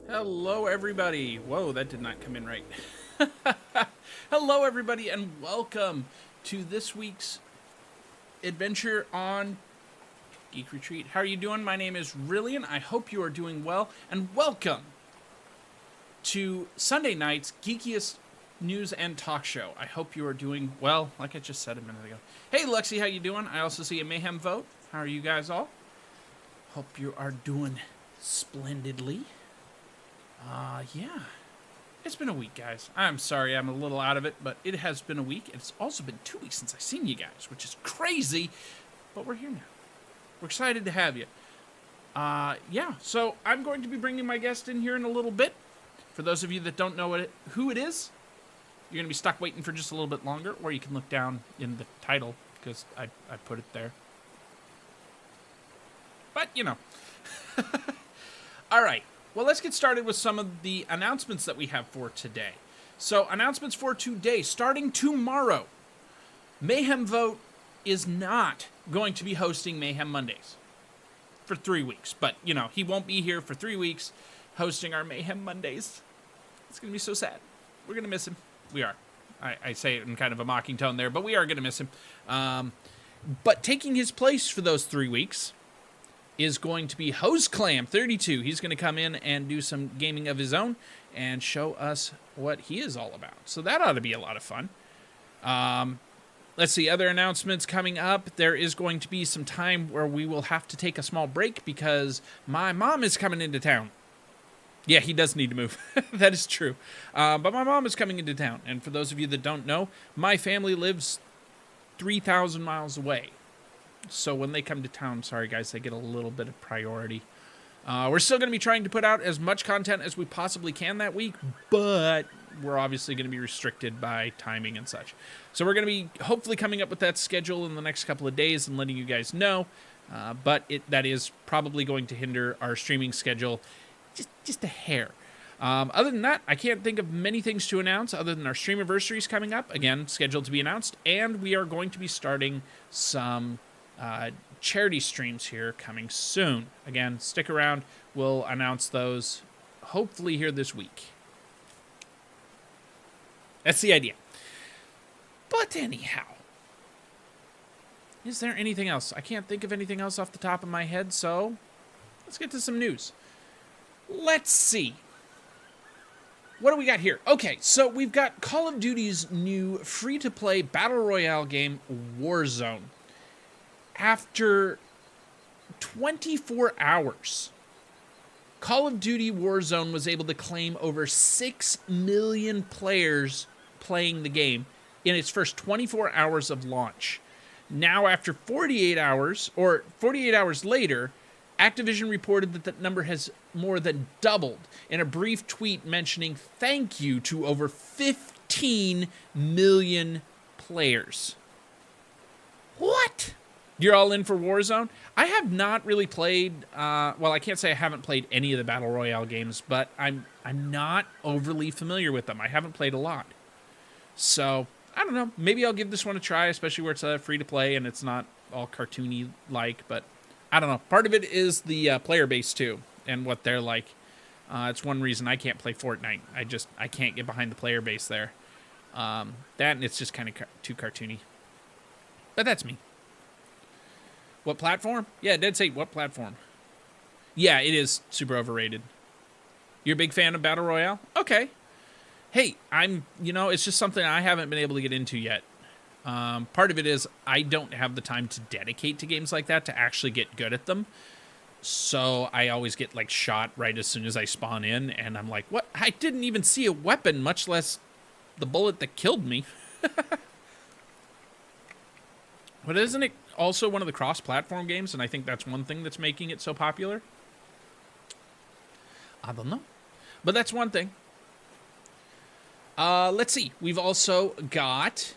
Hello, everybody. Whoa, that did not come in right. Hello, everybody, and welcome to this week's adventure on Geek Retreat. How are you doing? My name is Rillian. I hope you are doing well, and welcome to Sunday night's geekiest news and talk show. I hope you are doing well, like I just said a minute ago. Hey, Lexi, how you doing? I also see a Mayhem vote. How are you guys all? Hope you are doing splendidly. Yeah. It's been a week, guys. I'm sorry I'm a little out of it, but it has been a week. It's also been 2 weeks since I've seen you guys, which is crazy, but we're here now. We're excited to have you. Yeah, so I'm going to be bringing my guest in here in a little bit. For those of you that don't know who it is, you're going to be stuck waiting for just a little bit longer, or you can look down in the title, because I put it there. But, you know. All right. Well, let's get started with some of the announcements that we have for today. So, announcements for today. Starting tomorrow, Mayhem Vote is not going to be hosting Mayhem Mondays for 3 weeks. But, you know, he won't be here for 3 weeks hosting our Mayhem Mondays. It's going to be so sad. We're going to miss him. We are. I say it in kind of a mocking tone there, but we are going to miss him. But taking his place for those 3 weeks is going to be HoseClam32. He's going to come in and do some gaming of his own and show us what he is all about. So that ought to be a lot of fun. Let's see, other announcements coming up. There is going to be some time where we will have to take a small break because my mom is coming into town. Yeah, he does need to move. That is true. But my mom is coming into town. And for those of you that don't know, my family lives 3,000 miles away. So when they come to town, sorry guys, they get a little bit of priority. We're still going to be trying to put out as much content as we possibly can that week, but we're obviously going to be restricted by timing and such. So we're going to be hopefully coming up with that schedule in the next couple of days and letting you guys know. But that is probably going to hinder our streaming schedule just a hair. Other than that, I can't think of many things to announce other than our Streamiversary is coming up, again, scheduled to be announced, and we are going to be starting some charity streams here coming soon. Again, stick around. We'll announce those hopefully here this week. That's the idea. But anyhow, is there anything else? I can't think of anything else off the top of my head, so let's get to some news. Let's see. What do we got here? Okay, so we've got Call of Duty's new free-to-play Battle Royale game, Warzone. After 24 hours, Call of Duty Warzone was able to claim over 6 million players playing the game in its first 24 hours of launch. Now, after 48 hours, or 48 hours later, Activision reported that that number has more than doubled in a brief tweet mentioning thank you to over 15 million players. What? You're all in for Warzone? I have not really played, well, I can't say I haven't played any of the Battle Royale games, but I'm not overly familiar with them. I haven't played a lot. So, I don't know. Maybe I'll give this one a try, especially where it's free to play and it's not all cartoony-like, but I don't know. Part of it is the player base, too, and what they're like. It's one reason I can't play Fortnite. I can't get behind the player base there. That, and it's just kind of too cartoony. But that's me. What platform? Yeah, DeadxSaintx, what platform? Yeah, it is super overrated. You're a big fan of Battle Royale? Okay. Hey, it's just something I haven't been able to get into yet. Part of it is I don't have the time to dedicate to games like that to actually get good at them. So I always get, shot right as soon as I spawn in, and I'm like, what? I didn't even see a weapon, much less the bullet that killed me. But isn't it also one of the cross-platform games? And I think that's one thing that's making it so popular. I don't know. But that's one thing. Let's see. We've also got,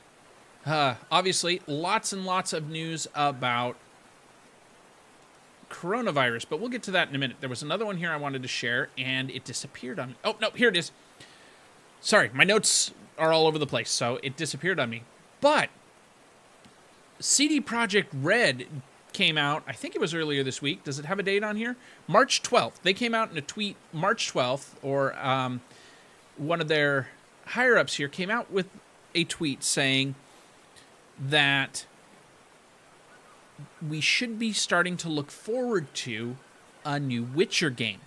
obviously, lots and lots of news about coronavirus. But we'll get to that in a minute. There was another one here I wanted to share, and it disappeared on me. Oh, no, here it is. Sorry, my notes are all over the place, so it disappeared on me. But CD Projekt Red came out, I think it was earlier this week. Does it have a date on here? March 12th. They came out in a tweet March 12th, or one of their higher-ups here came out with a tweet saying that we should be starting to look forward to a new Witcher game.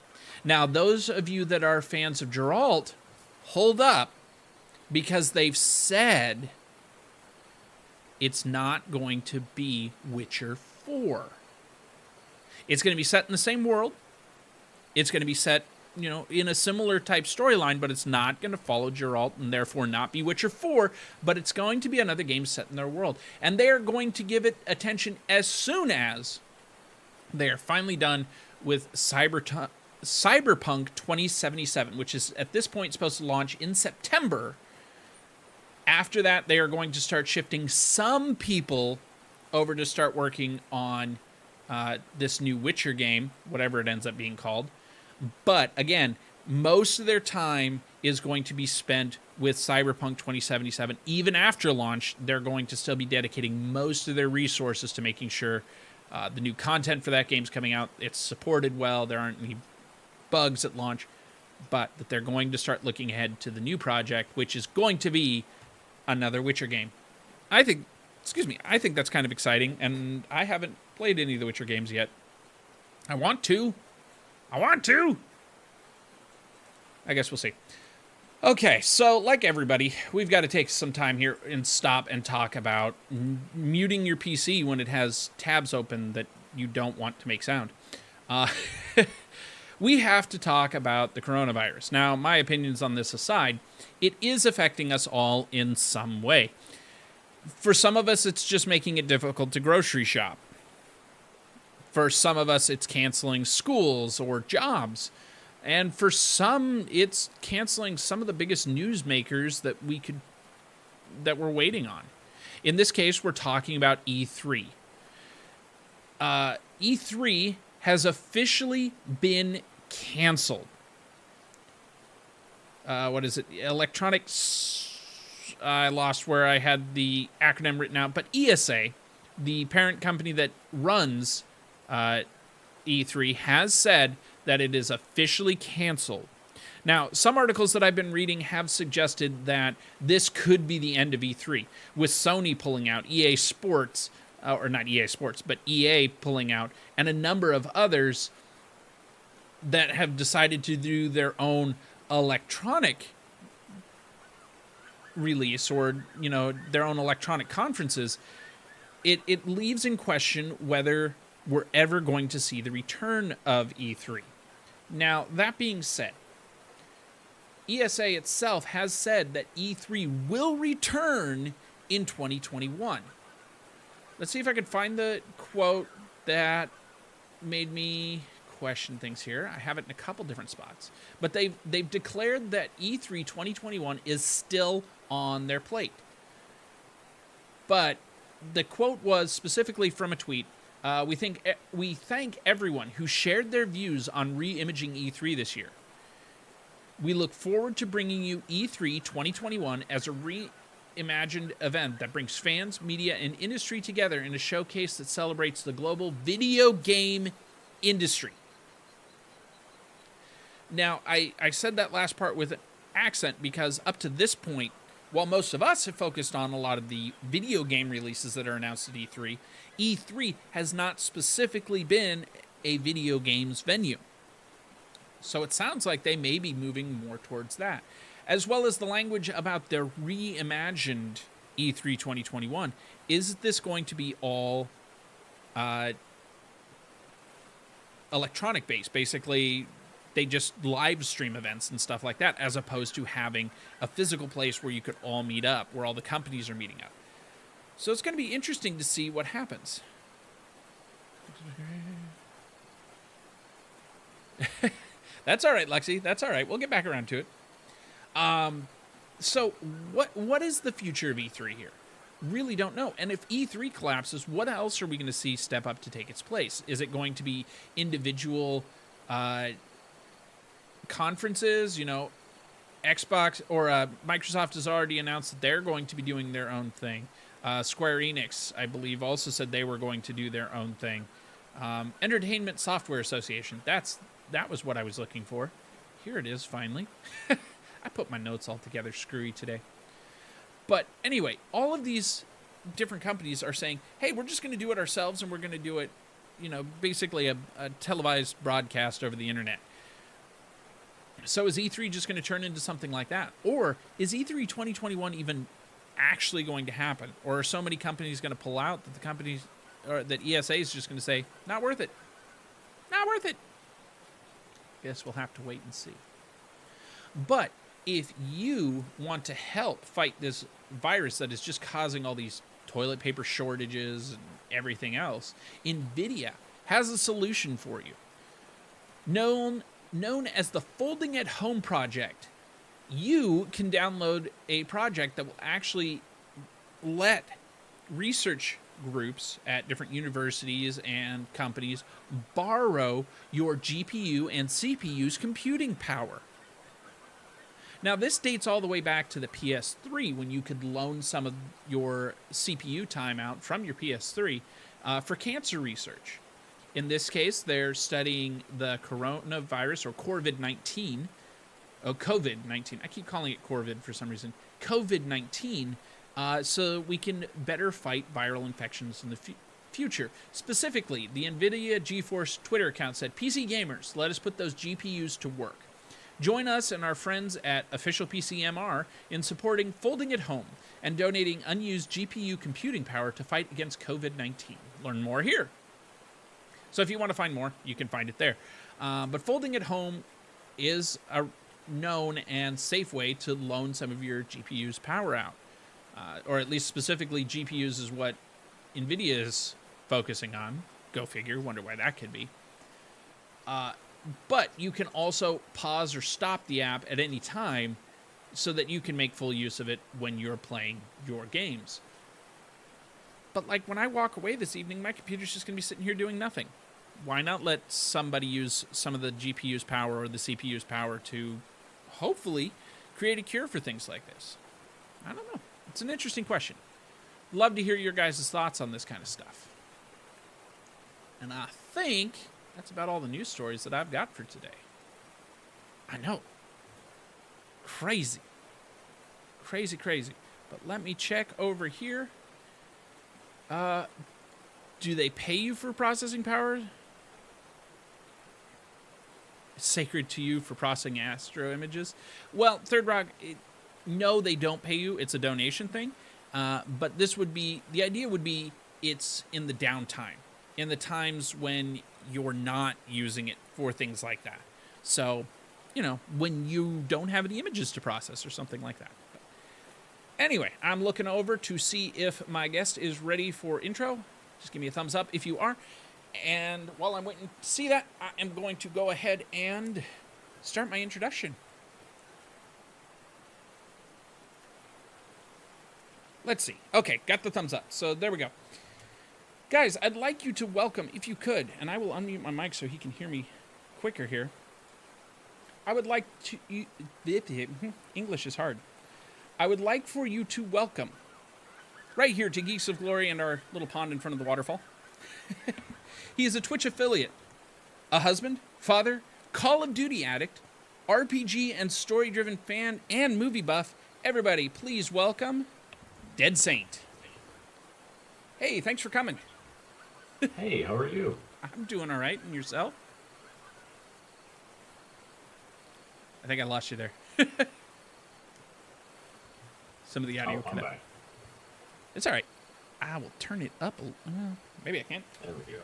Now, those of you that are fans of Geralt, hold up, because they've said it's not going to be Witcher 4. It's going to be set in the same world. It's going to be set, in a similar type storyline, but it's not going to follow Geralt and therefore not be Witcher 4, but it's going to be another game set in their world. And they are going to give it attention as soon as they are finally done with Cyberpunk 2077, which is at this point supposed to launch in September. After that, they are going to start shifting some people over to start working on this new Witcher game, whatever it ends up being called. But again, most of their time is going to be spent with Cyberpunk 2077. Even after launch, they're going to still be dedicating most of their resources to making sure the new content for that game's coming out. It's supported well. There aren't any bugs at launch. But that they're going to start looking ahead to the new project, which is going to be another Witcher game. I think that's kind of exciting, and I haven't played any of the Witcher games yet. I want to. I guess we'll see. Okay, so like everybody, we've got to take some time here and stop and talk about muting your PC when it has tabs open that you don't want to make sound. We have to talk about the coronavirus. Now, my opinions on this aside, it is affecting us all in some way. For some of us, it's just making it difficult to grocery shop. For some of us, it's canceling schools or jobs. And for some, it's canceling some of the biggest newsmakers that we're waiting on. In this case, we're talking about E3. E3 has officially been canceled. What is it? Electronics. I lost where I had the acronym written out, but ESA, the parent company that runs E3, has said that it is officially canceled. Now, some articles that I've been reading have suggested that this could be the end of E3, with Sony pulling out, EA Sports, or not EA Sports, but EA pulling out, and a number of others that have decided to do their own electronic release, or, their own electronic conferences. It leaves in question whether we're ever going to see the return of E3. Now, that being said, ESA itself has said that E3 will return in 2021. Let's see if I can find the quote that made me question things here. I have it in a couple different spots. But they've declared that E3 2021 is still on their plate. But the quote was specifically from a tweet. We thank everyone who shared their views on re-imaging E3 this year. We look forward to bringing you E3 2021 as a reimagined event that brings fans, media, and industry together in a showcase that celebrates the global video game industry. Now, I said that last part with an accent because up to this point, while most of us have focused on a lot of the video game releases that are announced at E3, E3 has not specifically been a video games venue. So it sounds like they may be moving more towards that. As well as the language about their reimagined E3 2021. Is this going to be all electronic based? Basically, they just live stream events and stuff like that, as opposed to having a physical place where you could all meet up, where all the companies are meeting up. So it's going to be interesting to see what happens. That's all right, Lexi. That's all right. We'll get back around to it. So what is the future of E3 here? Really don't know. And if E3 collapses, what else are we going to see step up to take its place? Is it going to be individual conferences? You know, Xbox or Microsoft has already announced that they're going to be doing their own thing. Square Enix, I believe, also said they were going to do their own thing. Entertainment Software Association. That was what I was looking for. Here it is, finally. I put my notes all together screwy today. But anyway, all of these different companies are saying, hey, we're just going to do it ourselves, and we're going to do it, you know, basically a televised broadcast over the internet. So is E3 just going to turn into something like that? Or is E3 2021 even actually going to happen? Or are so many companies going to pull out that the companies, or that ESA is just going to say, not worth it. Not worth it. Guess we'll have to wait and see. But if you want to help fight this virus that is just causing all these toilet paper shortages and everything else, NVIDIA has a solution for you. Known as the Folding at Home Project. You can download a project that will actually let research groups at different universities and companies borrow your GPU and CPU's computing power. Now, this dates all the way back to the PS3 when you could loan some of your CPU time out from your PS3 for cancer research. In this case, they're studying the coronavirus or COVID-19. Oh, COVID-19. I keep calling it Corvid for some reason. COVID-19, so we can better fight viral infections in the future. Specifically, the NVIDIA GeForce Twitter account said, PC gamers, let us put those GPUs to work. Join us and our friends at Official PCMR in supporting Folding at Home and donating unused GPU computing power to fight against COVID-19. Learn more here. So if you want to find more, you can find it there. But Folding at Home is a known and safe way to loan some of your GPU's power out. Or at least specifically GPUs is what NVIDIA is focusing on. Go figure, wonder why that could be. But you can also pause or stop the app at any time so that you can make full use of it when you're playing your games. But like when I walk away this evening, my computer's just going to be sitting here doing nothing. Why not let somebody use some of the GPU's power or the CPU's power to hopefully create a cure for things like this? I don't know. It's an interesting question. Love to hear your guys' thoughts on this kind of stuff. And I think that's about all the news stories that I've got for today. I know. Crazy. Crazy, crazy. But let me check over here. Do they pay you for processing power? Sacred to you for processing astro images? Well, Third Rock, no, they don't pay you. It's a donation thing. But this would be, the idea would be it's in the downtime, in the times when you're not using it for things like that. So, you know, when you don't have any images to process or something like that. But anyway, I'm looking over to see if my guest is ready for intro. Just give me a thumbs up if you are. And while I'm waiting to see that, I am going to go ahead and start my introduction. Let's see. Okay, got the thumbs up. So there we go. Guys, I'd like you to welcome, if you could, and I will unmute my mic so he can hear me quicker here. I would like to... English is hard. I would like for you to welcome, right here to Geeks of Glory and our little pond in front of the waterfall. He is a Twitch affiliate, a husband, father, Call of Duty addict, RPG and story-driven fan, and movie buff. Everybody, please welcome DeadxSaintx. Hey, thanks for coming. Hey, how are you? I'm doing all right. And yourself? I think I lost you there. Some of the audio cut out. It's all right. I will turn it up. Maybe I can't. There we go.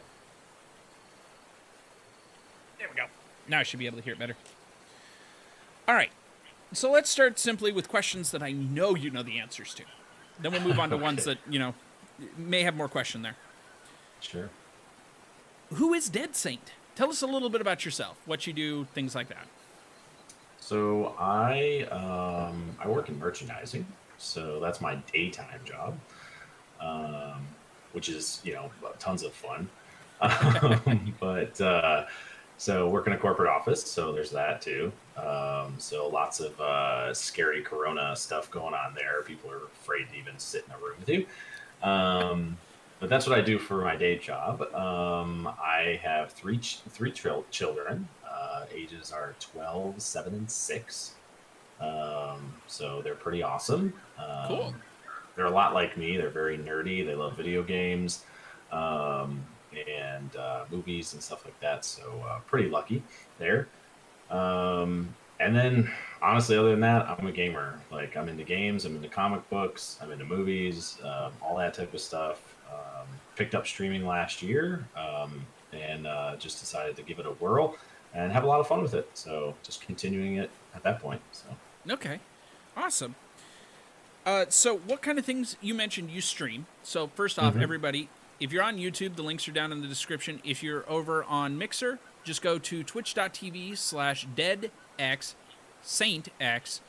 There we go. Now I should be able to hear it better. All right. So let's start simply with questions that I know you know the answers to. Then we'll move on to ones that, you know, may have more question there. Sure. Who is Dead Saint? Tell us a little bit about yourself, what you do, things like that. So I work in merchandising, so that's my daytime job, um, which is tons of fun. But so work in a corporate office, so there's that too. So lots of scary Corona stuff going on there. People are afraid to even sit in a room with you. But that's what I do for my day job. I have three children. Ages are 12, 7, and 6. So they're pretty awesome. Cool. They're a lot like me. They're very nerdy. They love video games and movies and stuff like that. So pretty lucky there. And then honestly, other than that, I'm a gamer. Like I'm into games, I'm into comic books, I'm into movies, all that type of stuff. Picked up streaming last year and just decided to give it a whirl and have a lot of fun with it. So just continuing it at that point. So Okay. Awesome. So what kind of things you mentioned you stream? So first off, everybody, if you're on YouTube, the links are down in the description. If you're over on Mixer, just go to twitch.tv/DeadxSaintx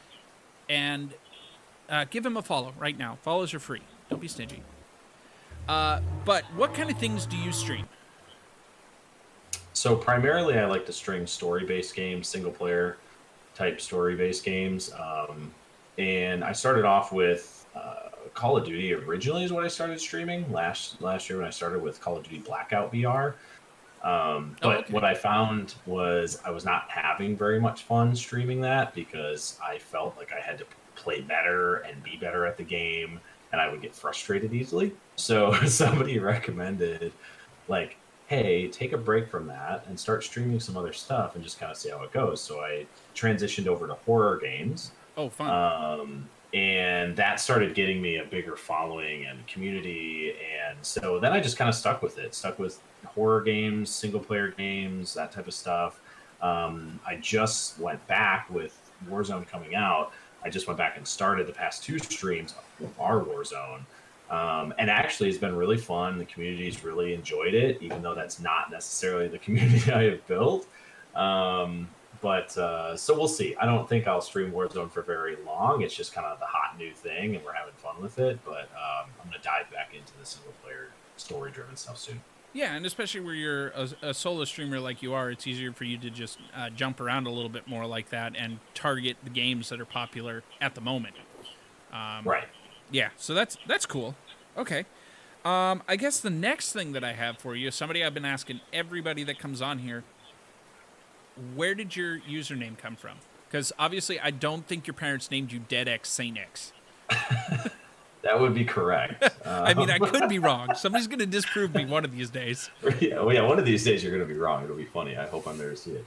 and give him a follow right now. Follows are free. Don't be stingy. But what kind of things do you stream? So primarily, I like to stream story-based games, single-player type story-based games, and I started off with Call of Duty. Originally, is what I started streaming last year when I started with Call of Duty Blackout VR. But what I found was I was not having very much fun streaming that because I felt like I had to play better and be better at the game, and I would get frustrated easily. So somebody recommended, like, hey, take a break from that and start streaming some other stuff and just kind of see how it goes. So I transitioned over to horror games. Oh, fun. And that started getting me a bigger following and community. And so then I just kind of stuck with horror games, single player games, that type of stuff. I just went back with Warzone coming out. I just went back and started the past 2 streams of our Warzone. And actually, it's been really fun. The community's really enjoyed it, even though that's not necessarily the community I have built. So we'll see. I don't think I'll stream Warzone for very long. It's just kind of the hot new thing, and we're having fun with it. But I'm going to dive back into the single-player, story-driven stuff soon. Yeah, and especially where you're a solo streamer like you are, it's easier for you to just jump around a little bit more like that and target the games that are popular at the moment. Right. Yeah, so that's cool. Okay. I guess the next thing that I have for you is somebody I've been asking everybody that comes on here, where did your username come from? Because obviously I don't think your parents named you DeadxSaintx. That would be correct. I mean, I could be wrong. Somebody's going to disprove me one of these days. Yeah, one of these days you're going to be wrong. It'll be funny. I hope I'm there to see it.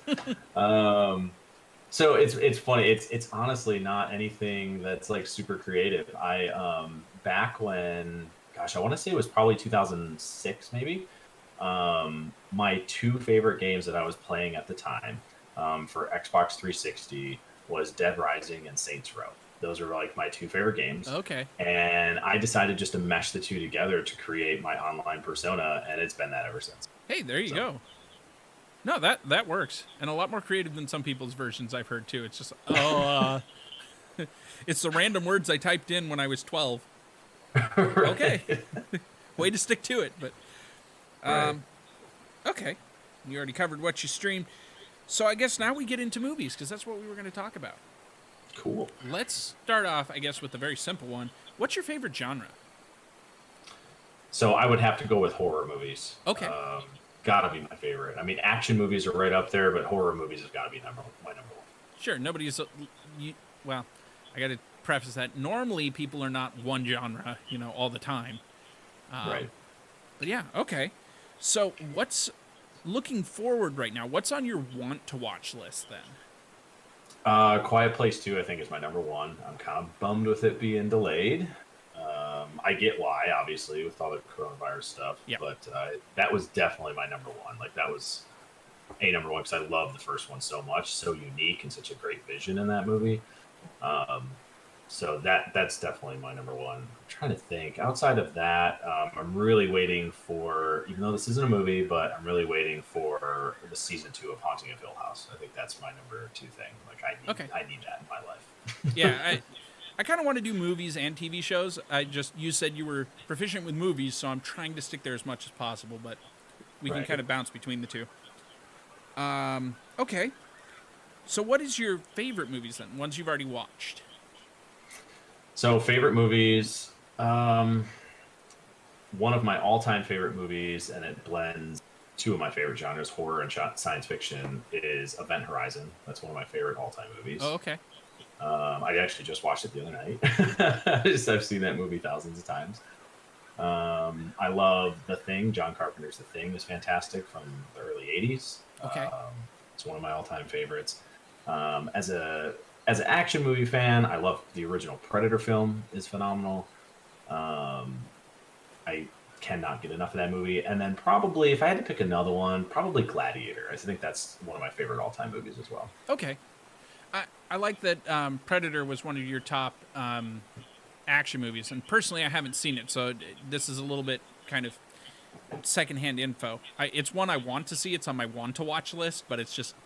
So it's funny. It's honestly not anything that's like super creative. I back when, gosh, I want to say it was probably 2006 maybe. My 2 favorite games that I was playing at the time for Xbox 360 was Dead Rising and Saints Row. Those are like my 2 favorite games. Okay. And I decided just to mesh the 2 together to create my online persona, and it's been that ever since. Hey, there you go. No, that works. And a lot more creative than some people's versions I've heard, too. It's just, it's the random words I typed in when I was 12. Right. Okay. Way to stick to it. But Right. Okay. You already covered what you streamed. So I guess now we get into movies, because that's what we were going to talk about. Cool. Let's start off, I guess, with a very simple one. What's your favorite genre? So I would have to go with horror movies. Okay. Gotta be my favorite. I mean, action movies are right up there, but horror movies have got to be my number 1. Sure. Nobody's... well, I got to preface that. Normally, people are not one genre, all the time. Right. But yeah, okay. So what's... Looking forward right now, what's on your want-to-watch list, then? Quiet Place 2, I think, is my number 1. I'm kind of bummed with it being delayed. I get why, obviously, with all the coronavirus stuff. Yeah. But that was definitely my number 1. Like, that was number 1 because I love the first one so much. So unique and such a great vision in that movie. So that's definitely my number one. I'm trying to think. Outside of that, I'm really waiting for, even though this isn't a movie, but I'm really waiting for the season 2 of Haunting of Hill House. I think that's my number 2 thing. Like Okay. I need that in my life. Yeah, I kind of want to do movies and TV shows. You said you were proficient with movies, so I'm trying to stick there as much as possible, but we can Right. kind of bounce between the two. Okay. So what is your favorite movies then? Ones you've already watched? So favorite movies. One of my all-time favorite movies, and it blends two of my favorite genres, horror and science fiction, is Event Horizon. That's one of my favorite all-time movies. Oh, okay. I actually just watched it the other night. I've seen that movie thousands of times. I love The Thing. John Carpenter's The Thing is fantastic from the early 80s. Okay. It's one of my all-time favorites. As an action movie fan, I love the original Predator film is phenomenal. I cannot get enough of that movie. And then probably, if I had to pick another one, probably Gladiator. I think that's one of my favorite all-time movies as well. Okay. I like that Predator was one of your top action movies, and personally, I haven't seen it, so this is a little bit kind of secondhand info. It's one I want to see. It's on my want-to-watch list, but it's just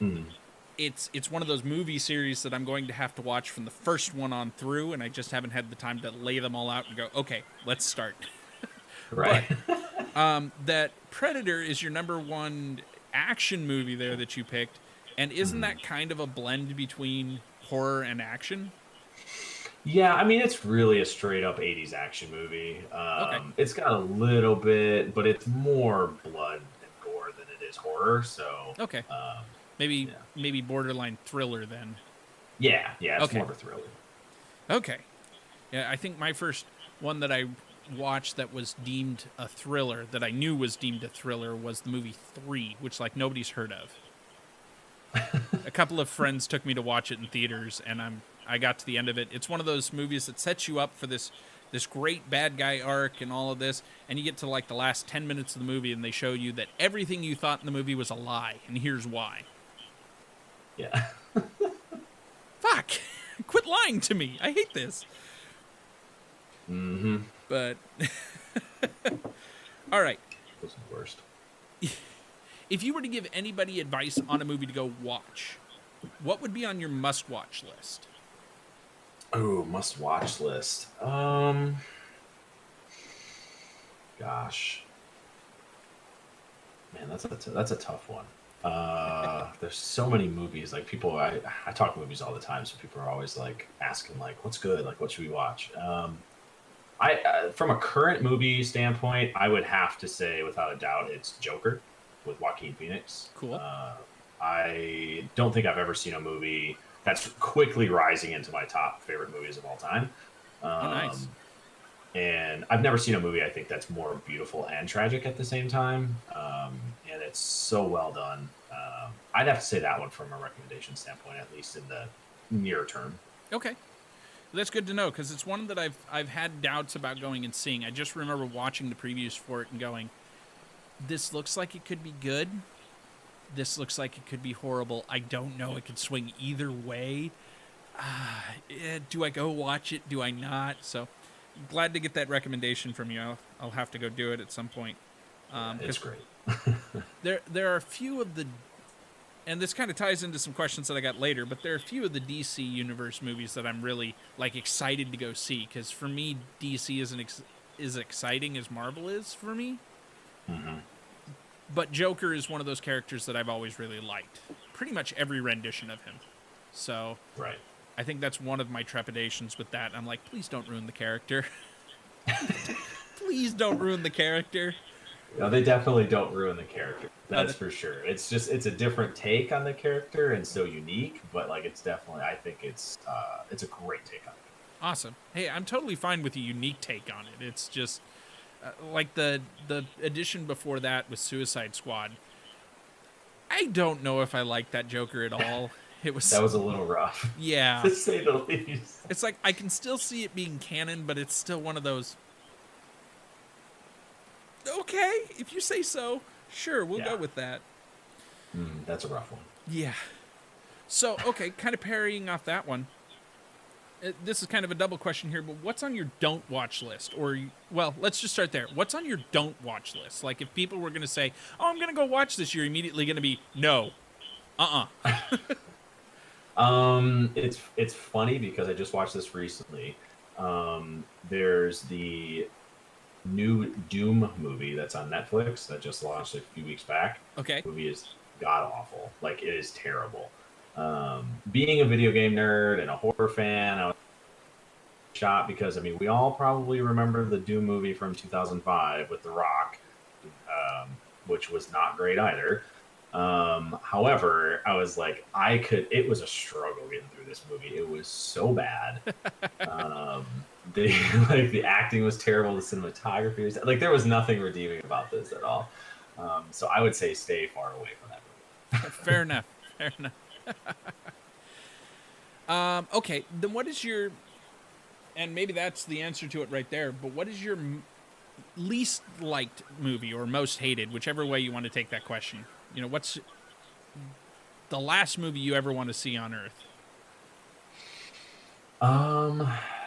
it's one of those movie series that I'm going to have to watch from the first one on through, and I just haven't had the time to lay them all out and go, okay, let's start. Right. But that Predator is your number one action movie there that you picked, and isn't that kind of a blend between horror and action? Yeah, I mean, it's really a straight-up 80s action movie. Okay. It's got a little bit, but it's more blood and gore than it is horror, so... Okay. Maybe borderline thriller then. Yeah, it's Okay. more of a thriller. Okay. Yeah, I think my first one that I watched that was deemed a thriller, that I knew was deemed a thriller, was the movie 3, which, like, nobody's heard of. A couple of friends took me to watch it in theaters, and I got to the end of it. It's one of those movies that sets you up for this great bad guy arc and all of this, and you get to, like, the last 10 minutes of the movie, and they show you that everything you thought in the movie was a lie, and here's why. Yeah. Fuck! Quit lying to me! I hate this. Mm-hmm. But... All right. Those are the worst. If you were to give anybody advice on a movie to go watch, what would be on your must-watch list? Oh, must-watch list. Gosh. Man, that's a tough one. There's so many movies. Like, people, I talk movies all the time, so people are always, like, asking, like, what's good? Like, what should we watch? From a current movie standpoint, I would have to say, without a doubt, it's Joker with Joaquin Phoenix. Cool. I don't think I've ever seen a movie that's quickly rising into my top favorite movies of all time. Nice. And I've never seen a movie, I think, that's more beautiful and tragic at the same time. And it's so well done. I'd have to say that one from a recommendation standpoint, at least in the near term. Okay. That's good to know, because it's one that I've had doubts about going and seeing. I just remember watching the previews for it and going, this looks like it could be good. This looks like it could be horrible. I don't know. It could swing either way. Do I go watch it? Do I not? So, glad to get that recommendation from you. I'll have to go do it at some point. It's great. There are a few of the, and this kind of ties into some questions that I got later, but there are a few of the DC Universe movies that I'm really, like, excited to go see, because for me, DC isn't as exciting as Marvel is for me. Mm-hmm. But Joker is one of those characters that I've always really liked. Pretty much every rendition of him. So, Right. I think that's one of my trepidations with that. I'm like, please don't ruin the character. Please don't ruin the character. No, they definitely don't ruin the character. That's for sure. It's a different take on the character and so unique, but, like, it's definitely, I think it's a great take on it. Awesome. Hey, I'm totally fine with a unique take on it. It's just, like the edition before that was Suicide Squad. I don't know if I like that Joker at all. That was a little rough. Yeah. To say the least. It's like, I can still see it being canon, but it's still one of those, okay, if you say so, sure, we'll go with that. That's a rough one. Yeah. So, okay, kind of parrying off that one. this is kind of a double question here, but what's on your don't watch list? Or, well, let's just start there. What's on your don't watch list? Like, if people were going to say, oh, I'm going to go watch this, you're immediately going to be, no. It's funny because I just watched this recently. There's the new Doom movie that's on Netflix that just launched a few weeks back. Okay. The movie is god awful. Like, it is terrible. Being a video game nerd and a horror fan, I was shocked because, I mean, we all probably remember the Doom movie from 2005 with The Rock, which was not great either. However, I was like, it was a struggle getting through this movie. It was so bad. The acting was terrible. The cinematography was like, there was nothing redeeming about this at all. So I would say stay far away from that movie. Fair enough. Okay, then what is your, and maybe that's the answer to it right there, but what is your least liked movie or most hated, whichever way you want to take that question? You know, what's the last movie you ever want to see on Earth?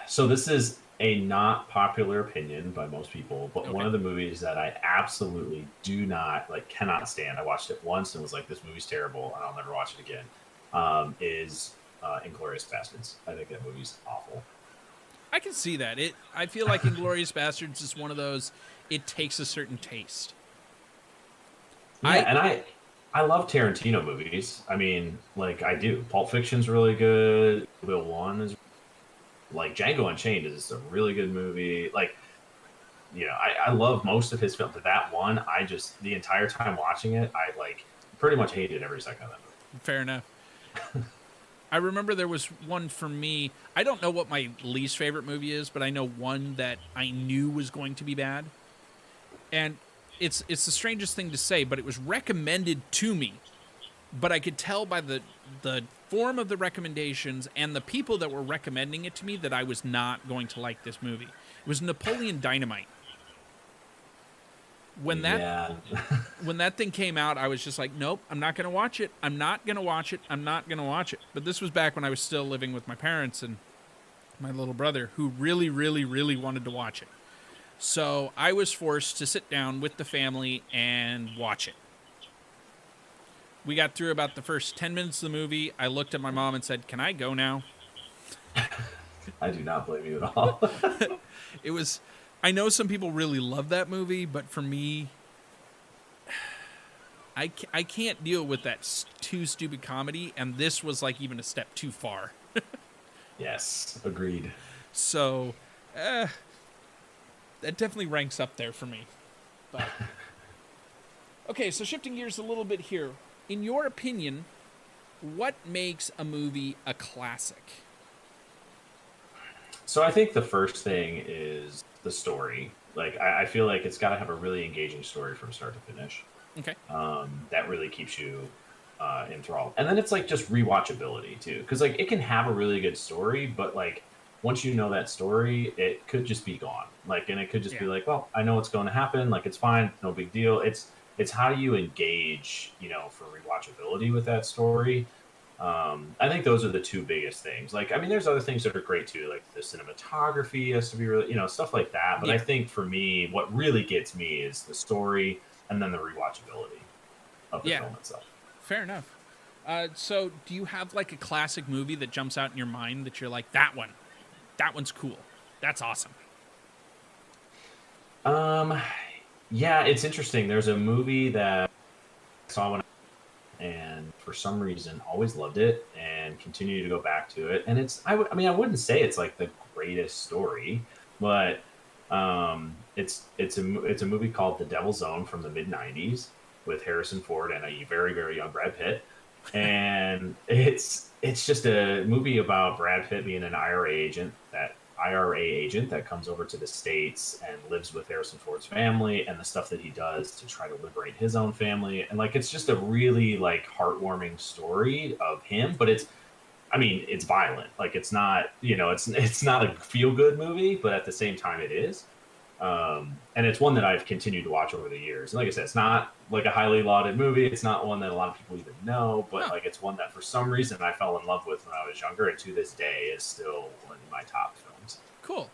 So this is a not popular opinion by most people, but one of the movies that I absolutely cannot stand. I watched it once and was like, this movie's terrible and I'll never watch it again. Is Inglourious Basterds. I think that movie's awful. I can see that. I feel like Inglourious Basterds is one of those, it takes a certain taste. Yeah, I love Tarantino movies. I mean, like, I do. Pulp Fiction's really good. Bill 1 is, like, Django Unchained is a really good movie. Like, you know, I love most of his films. But that one, the entire time watching it, I, like, pretty much hated every second of that movie. Fair enough. I remember there was one for me. I don't know what my least favorite movie is, but I know one that I knew was going to be bad. And it's the strangest thing to say, but it was recommended to me. But I could tell by the form of the recommendations and the people that were recommending it to me that I was not going to like this movie. It was Napoleon Dynamite. When that thing came out, I was just like, nope, I'm not going to watch it. I'm not going to watch it. I'm not going to watch it. But this was back when I was still living with my parents and my little brother, who really, really, really wanted to watch it. So I was forced to sit down with the family and watch it. We got through about the first 10 minutes of the movie. I looked at my mom and said, can I go now? I do not blame you at all. It was... I know some people really love that movie, but for me, I can't deal with that too stupid comedy, and this was like even a step too far. Yes, agreed. So, that definitely ranks up there for me. But okay, so shifting gears a little bit here. In your opinion, what makes a movie a classic? So I think the first thing is the story. Like, I feel like it's got to have a really engaging story from start to finish. Okay. That really keeps you enthralled. And then it's like just rewatchability too, because like it can have a really good story, but like once you know that story, it could just be gone. Like, and it could just be like, well, I know what's going to happen. Like, it's fine, no big deal. It's how do you engage, you know, for rewatchability with that story. I think those are the two biggest things. Like, I mean, there's other things that are great too, like the cinematography has to be really, you know, stuff like that. But I think for me, what really gets me is the story and then the rewatchability of the film itself. Fair enough. So do you have like a classic movie that jumps out in your mind that you're like, that one's cool, that's awesome? Yeah, it's interesting. There's a movie that I saw when and for some reason always loved it and continue to go back to it. And it's, I mean, I wouldn't say it's like the greatest story, but it's a movie called The Devil's Own from the mid-90s with Harrison Ford and a very, very young Brad Pitt. And it's just a movie about Brad Pitt being an IRA agent that comes over to the States and lives with Harrison Ford's family and the stuff that he does to try to liberate his own family. And like, it's just a really like heartwarming story of him, but it's violent. Like, it's not, you know, it's not a feel good movie, but at the same time it is. And it's one that I've continued to watch over the years. And like I said, it's not like a highly lauded movie. It's not one that a lot of people even know, but Huh. like it's one that for some reason I fell in love with when I was younger, and to this day is still one of my top films. Cool.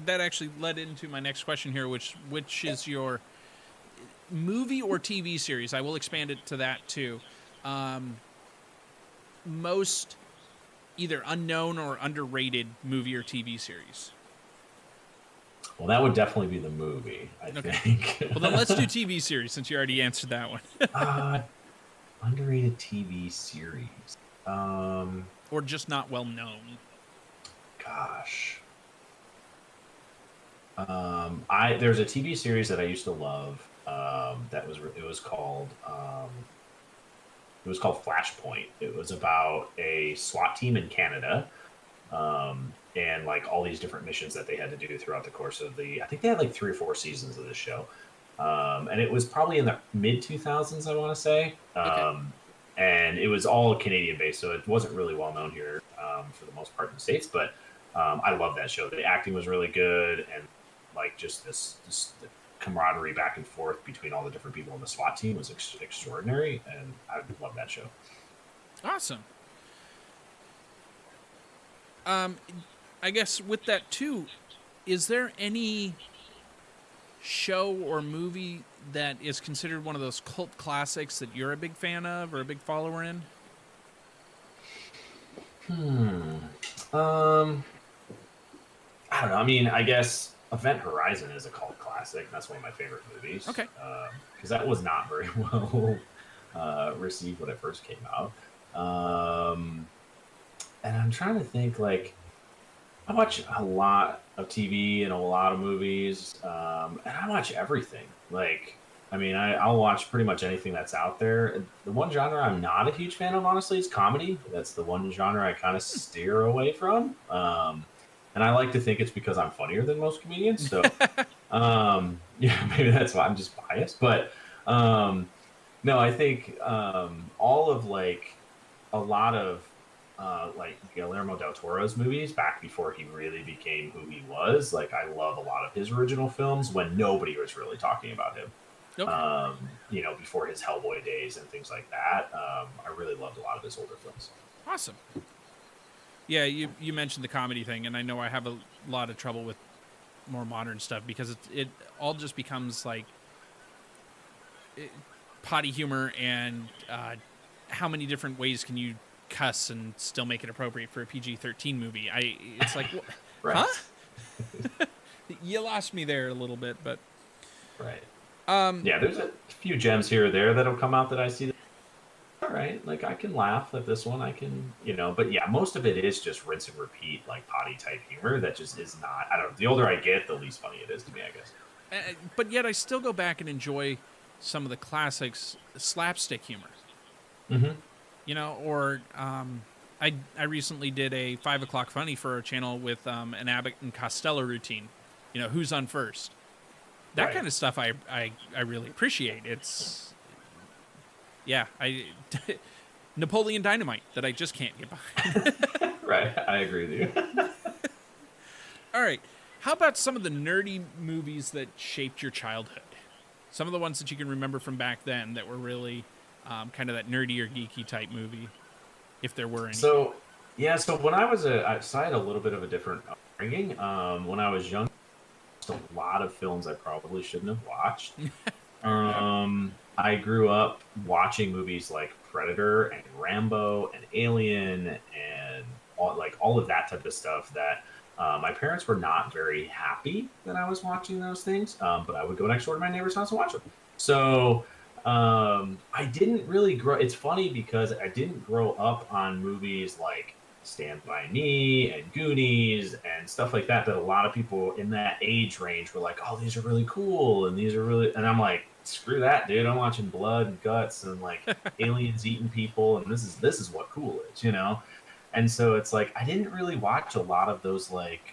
That actually led into my next question here, which is your movie or TV series? I will expand it to that too. Most either unknown or underrated movie or TV series. Well, that would definitely be the movie, I Okay. think. Well, then let's do TV series since you already answered that one. uh, underrated TV series. Or just not well known. Gosh. There's a TV series that I used to love. It was called Flashpoint. It was about a SWAT team in Canada, and like all these different missions that they had to do throughout the course of I think they had like 3 or 4 seasons of this show. And it was probably in the mid 2000s, I want to say. Okay. And it was all Canadian based, so it wasn't really well known here for the most part in the States. But I love that show. The acting was really good, and like just this the camaraderie back and forth between all the different people on the SWAT team was extraordinary, and I love that show. Awesome. I guess with that too, is there any show or movie that is considered one of those cult classics that you're a big fan of or a big follower in? I don't know. I mean, I guess Event Horizon is a cult classic. That's one of my favorite movies. Okay. Because that was not very well received when it first came out. And I'm trying to think, like, I watch a lot of TV and a lot of movies, and I watch everything. Like, I mean, I'll watch pretty much anything that's out there. The one genre I'm not a huge fan of, honestly, is comedy. That's the one genre I kind of steer away from. And I like to think it's because I'm funnier than most comedians. So, yeah, maybe that's why I'm just biased. But no, I think all of like a lot of like Guillermo del Toro's movies back before he really became who he was. Like, I love a lot of his original films when nobody was really talking about him. Okay. Before his Hellboy days and things like that. I really loved a lot of his older films. Awesome. Yeah, you mentioned the comedy thing, and I know I have a lot of trouble with more modern stuff because it all just becomes like potty humor and how many different ways can you cuss and still make it appropriate for a PG-13 movie? It's like, Right. huh? You lost me there a little bit, but Right. Yeah, there's a few gems here or there that'll come out that I see. All right, like I can laugh at this one. I can, but yeah, most of it is just rinse and repeat, like potty type humor that just is not. I don't know. The older I get, the least funny it is to me, I guess. but yet I still go back and enjoy some of the classics slapstick humor. Mm-hmm. Or I recently did a 5 o'clock funny for our channel with an Abbott and Costello routine. Who's on first? That Right. kind of stuff I really appreciate. It's Napoleon Dynamite that I just can't get behind. Right, I agree with you. All right, how about some of the nerdy movies that shaped your childhood? Some of the ones that you can remember from back then that were really kind of that nerdy or geeky type movie, if there were any. So when I was I had a little bit of a different upbringing. When I was young, a lot of films I probably shouldn't have watched. I grew up watching movies like Predator and Rambo and Alien and all of that type of stuff that my parents were not very happy that I was watching those things, but I would go next door to my neighbor's house and watch them. So I didn't really grow. It's funny because I didn't grow up on movies like Stand By Me and Goonies and stuff like that a lot of people in that age range were like, oh, these are really cool and these are really, and I'm like, screw that, dude. I'm watching blood and guts and like aliens eating people, and this is what cool is, And so it's like I didn't really watch a lot of those like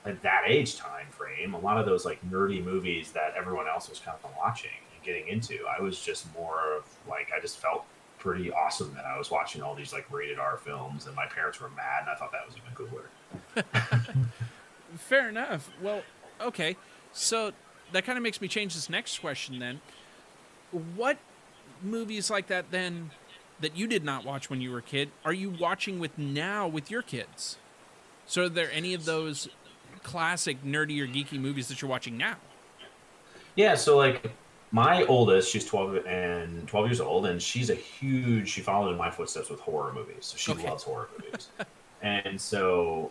at that age time frame, a lot of those like nerdy movies that everyone else was kind of watching and getting into. I was just more of like, I just felt pretty awesome that I was watching all these like rated R films, and my parents were mad, and I thought that was even cooler. Fair enough. Well, okay. So that kind of makes me change this next question then. What movies like that then that you did not watch when you were a kid are you watching with now with your kids? So are there any of those classic nerdy or geeky movies that you're watching now? Yeah, so like my oldest, she's 12 years old, and she followed in my footsteps with horror movies. So she Okay. loves horror movies. And so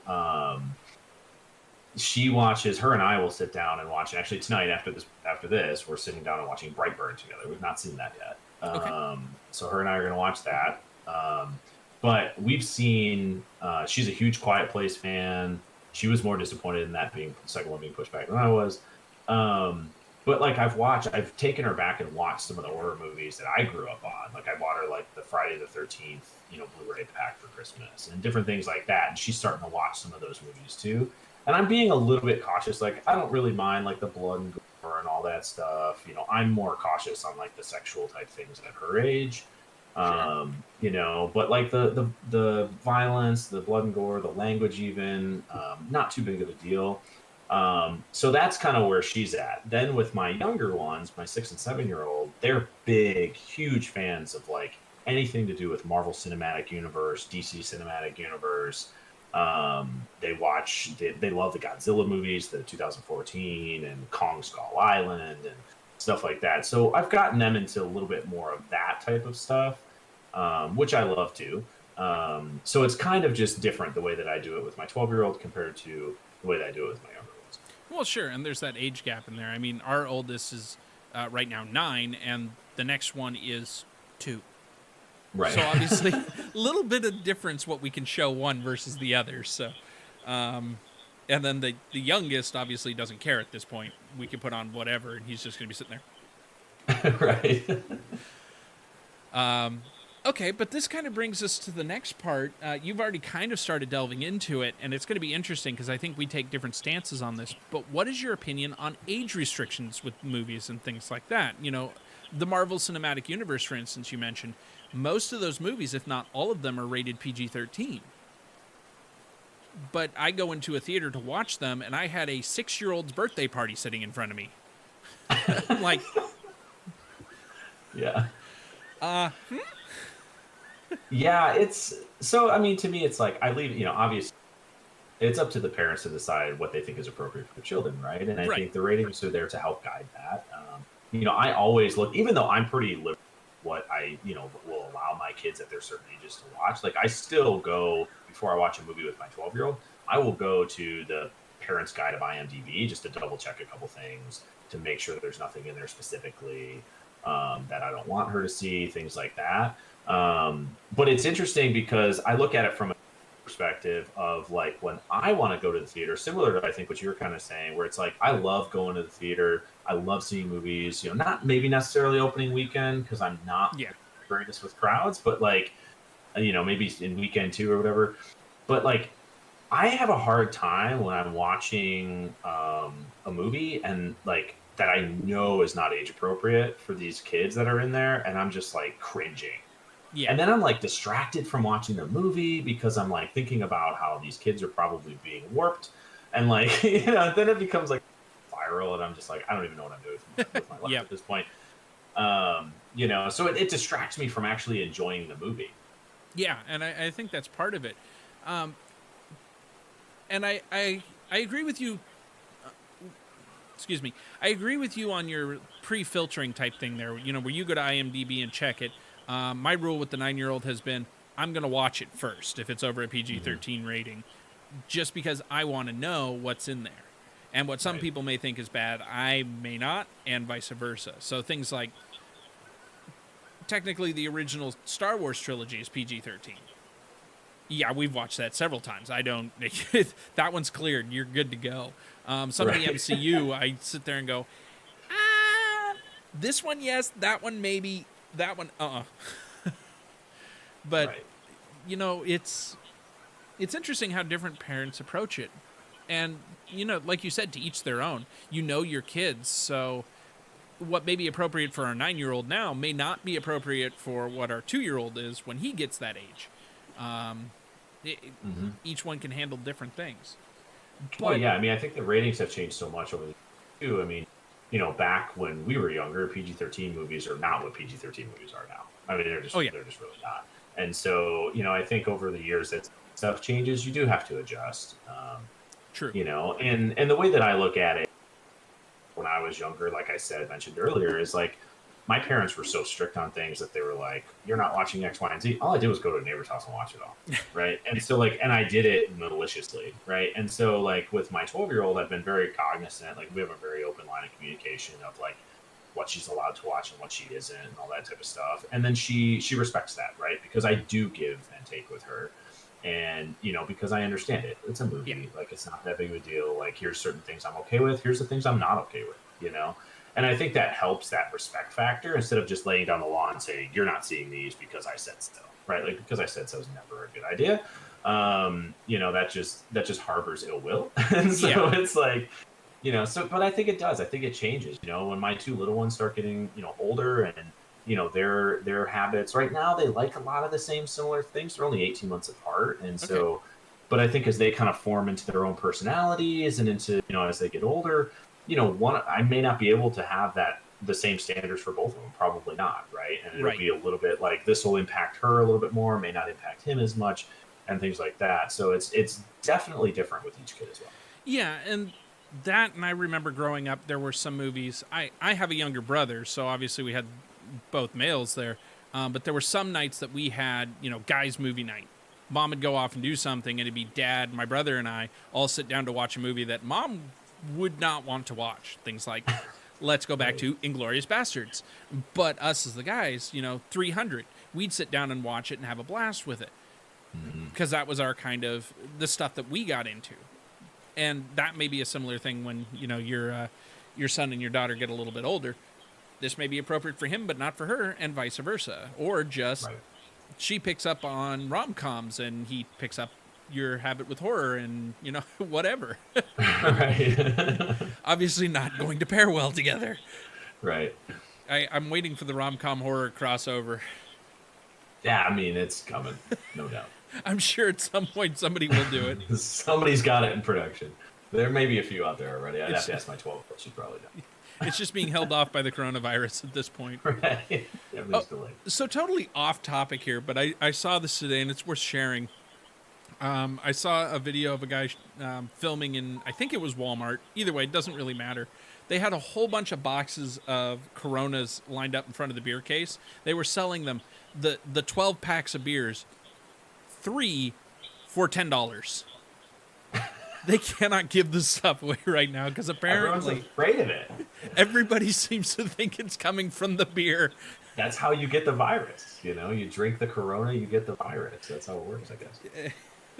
she watches, her and I will sit down and watch. Actually, tonight after this, we're sitting down and watching Brightburn together. We've not seen that yet. Okay. So her and I are going to watch that. But we've seen, she's a huge Quiet Place fan. She was more disappointed in that being the second one being pushed back than I was. But like I've taken her back and watched some of the horror movies that I grew up on. Like I bought her like the Friday the 13th, Blu-ray pack for Christmas and different things like that. And she's starting to watch some of those movies too. And I'm being a little bit cautious. Like I don't really mind like the blood and gore and all that stuff. I'm more cautious on like the sexual type things at her age. Sure. But like the violence, the blood and gore, the language even, not too big of a deal. So that's kind of where she's at. Then with my younger ones, my 6 and 7 year old, they're big, huge fans of like anything to do with Marvel Cinematic Universe, DC Cinematic Universe. They love the Godzilla movies, the 2014 and Kong Skull Island and stuff like that. So I've gotten them into a little bit more of that type of stuff, which I love too. So it's kind of just different the way that I do it with my 12-year-old compared to the way that I do it with my younger ones. Well, sure, and there's that age gap in there. I mean, our oldest is right now 9, and the next one is 2. Right. So obviously, a little bit of difference what we can show one versus the other. So, and then the youngest obviously doesn't care at this point. We can put on whatever, and he's just going to be sitting there. Right. Okay, but this kind of brings us to the next part. You've already kind of started delving into it, and it's going to be interesting because I think we take different stances on this. But what is your opinion on age restrictions with movies and things like that? The Marvel Cinematic Universe, for instance, you mentioned. Most of those movies, if not all of them, are rated PG-13. But I go into a theater to watch them, and I had a 6-year-old's birthday party sitting in front of me. Like, Yeah. Yeah, it's so. I mean, to me, it's like I leave. Obviously, it's up to the parents to decide what they think is appropriate for children, right? And I right. think the ratings are there to help guide that. I always look, even though I'm pretty liberal, what I will allow my kids at their certain ages to watch. Like I still go before I watch a movie with my 12-year-old. I will go to the parents' guide of IMDb just to double check a couple things to make sure that there's nothing in there specifically that I don't want her to see, things like that. But it's interesting because I look at it from a perspective of like when I want to go to the theater, similar to I think what you were kind of saying, where it's like I love going to the theater, I love seeing movies, not maybe necessarily opening weekend because I'm not greatest with crowds, but like maybe in weekend too or whatever. But like I have a hard time when I'm watching a movie and like that I know is not age appropriate for these kids that are in there, and I'm just like cringing. Yeah. And then I'm like distracted from watching the movie because I'm like thinking about how these kids are probably being warped. And like, then it becomes like viral and I'm just like, I don't even know what I'm doing with my life at this point. So it distracts me from actually enjoying the movie. Yeah. And I think that's part of it. And I agree with you. Excuse me. I agree with you on your pre-filtering type thing there, where you go to IMDb and check it. My rule with the 9-year-old has been I'm going to watch it first if it's over a PG-13 rating, just because I want to know what's in there. And what some people may think is bad, I may not, and vice versa. So things like, technically the original Star Wars trilogy is PG-13. Yeah, we've watched that several times. I don't... that one's cleared. You're good to go. Some of the MCU, I sit there and go, this one, yes, that one, maybe... That one, But, it's interesting how different parents approach it. And, like you said, to each their own. Your kids, so what may be appropriate for our 9-year-old now may not be appropriate for what our 2-year-old is when he gets that age. Each one can handle different things. But, I mean, I think the ratings have changed so much over the years, too. I mean, back when we were younger, PG-13 movies are not what PG-13 movies are now. I mean, Oh yeah, they're just really not. And so, I think over the years that stuff changes, you do have to adjust. true. And the way that I look at it when I was younger, like I said, mentioned earlier, is like my parents were so strict on things that they were like, "You're not watching X, Y, and Z." All I did was go to a neighbor's house and watch it all, right? And so like, and I did it maliciously, right? And so like with my 12-year-old, I've been very cognizant. Like we have a very open line of communication of like what she's allowed to watch and what she isn't, and all that type of stuff. And then she respects that, right? Because I do give and take with her. And because I understand it, it's a movie. Yeah. Like it's not that big of a deal. Like here's certain things I'm okay with. Here's the things I'm not okay with. And I think that helps that respect factor instead of just laying down the law and saying you're not seeing these because I said so, right? Like because I said so is never a good idea. That just harbors ill will, and so it's like, but I think it does. I think it changes. When my two little ones start getting older and their habits right now, they like a lot of the same similar things. They're only 18 months apart, and so but I think as they kind of form into their own personalities and into as they get older, one, I may not be able to have the same standards for both of them, probably not, right? And it'll be a little bit like this will impact her a little bit more, may not impact him as much, and things like that. So it's definitely different with each kid as well. Yeah, and I remember growing up, there were some movies. I have a younger brother, so obviously we had both males there. But there were some nights that we had, guys' movie night. Mom would go off and do something, and it'd be Dad, my brother, and I all sit down to watch a movie that Mom would not want to watch. Things like, let's go back to Inglourious Bastards. But us as the guys, 300, we'd sit down and watch it and have a blast with it. Because that was our kind of, the stuff that we got into. And that may be a similar thing when, your son and your daughter get a little bit older. This may be appropriate for him, but not for her, and vice versa. Or just, she picks up on rom-coms, and he picks up your habit with horror and whatever. Obviously not going to pair well together. Right. I'm waiting for the rom-com horror crossover. Yeah, I mean it's coming, no doubt. I'm sure at some point somebody will do it. Somebody's got it in production. There may be a few out there already. I'd have to ask my 12, but she's probably done. It's just being held off by the coronavirus at this point. Right. Delayed. So totally off topic here, but I saw this today and it's worth sharing. I saw a video of a guy filming in, I think it was Walmart. Either way, it doesn't really matter. They had a whole bunch of boxes of Coronas lined up in front of the beer case. They were selling them, the 12 packs of beers, 3 for $10. They cannot give this stuff away right now because apparently everyone's afraid of it. Everybody seems to think it's coming from the beer. That's how you get the virus. You drink the Corona, you get the virus. That's how it works, I guess.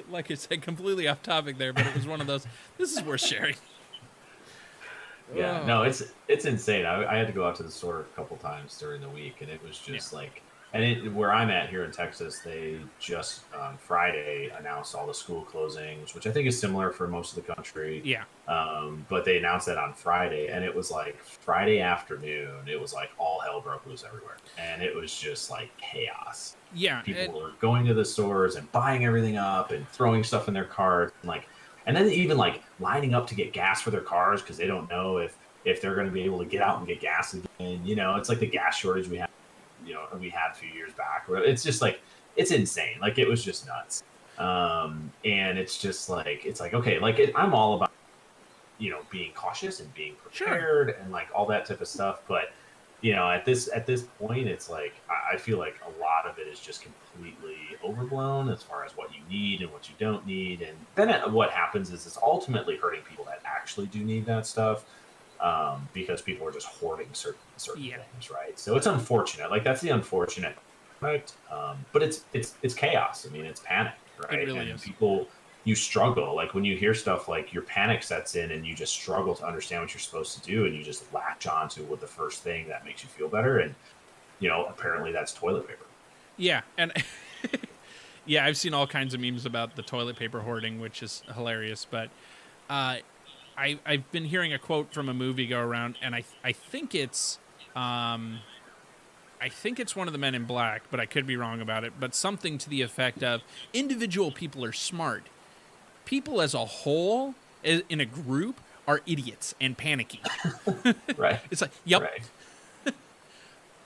Like I said, completely off topic there, but it was one of those. This is worth sharing. Yeah, no, it's insane. I had to go out to the store a couple times during the week, and it was just like, and where I'm at here in Texas, they just on Friday announced all the school closings, which I think is similar for most of the country. Yeah. But they announced that on Friday, and it was like Friday afternoon. It was like all hell broke loose everywhere, and it was just like chaos. Yeah. People were going to the stores and buying everything up and throwing stuff in their cars, and then even like lining up to get gas for their cars because they don't know if they're going to be able to get out and get gas again. It's like the gas shortage we had a few years back. It's just like, it's insane. Like it was just nuts. And it's just like, okay, like I'm all about, being cautious and being prepared and like all that type of stuff. But, at this point, it's like, I feel like a lot of it is just completely overblown as far as what you need and what you don't need. And then what happens is it's ultimately hurting people that actually do need that stuff. Because people are just hoarding certain things, right? So it's unfortunate. Like that's the unfortunate, right? But it's chaos. I mean, it's panic, right? It really is. People, you struggle. Like when you hear stuff like your panic sets in and you just struggle to understand what you're supposed to do, and you just latch on to what the first thing that makes you feel better, and apparently that's toilet paper. Yeah, and yeah, I've seen all kinds of memes about the toilet paper hoarding, which is hilarious, but. I've been hearing a quote from a movie go around, and I think it's one of the Men in Black, but I could be wrong about it. But something to the effect of individual people are smart. People as a whole, in a group, are idiots and panicky. Right. It's like, yep. Right.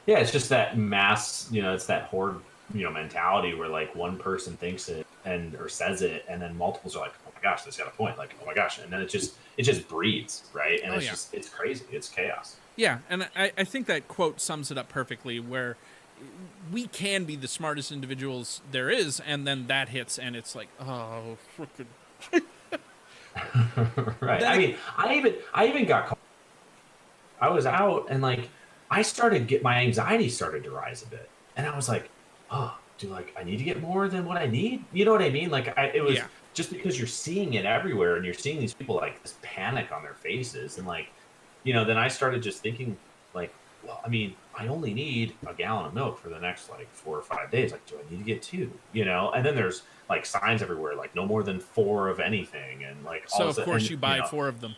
Yeah, it's just that mass, it's that horde, mentality where like one person thinks it or says it, and then multiples are like, oh my gosh, this got a point. Like, oh my gosh. And then it just breeds, right? And it's crazy. It's chaos. Yeah, and I think that quote sums it up perfectly, where we can be the smartest individuals there is, and then that hits, and it's like, oh, frickin'. Right. I mean, I even got caught. I was out, and like my anxiety started to rise a bit, and I was like, oh, I need to get more than what I need? You know what I mean? Like it was just because you're seeing it everywhere, and you're seeing these people like this panic on their faces, and like, then I started just thinking like, well, I mean, I only need a gallon of milk for the next like 4 or 5 days. Like, do I need to get 2? And then there's like signs everywhere, like no more than 4 of anything, and like so of course you buy 4 of them.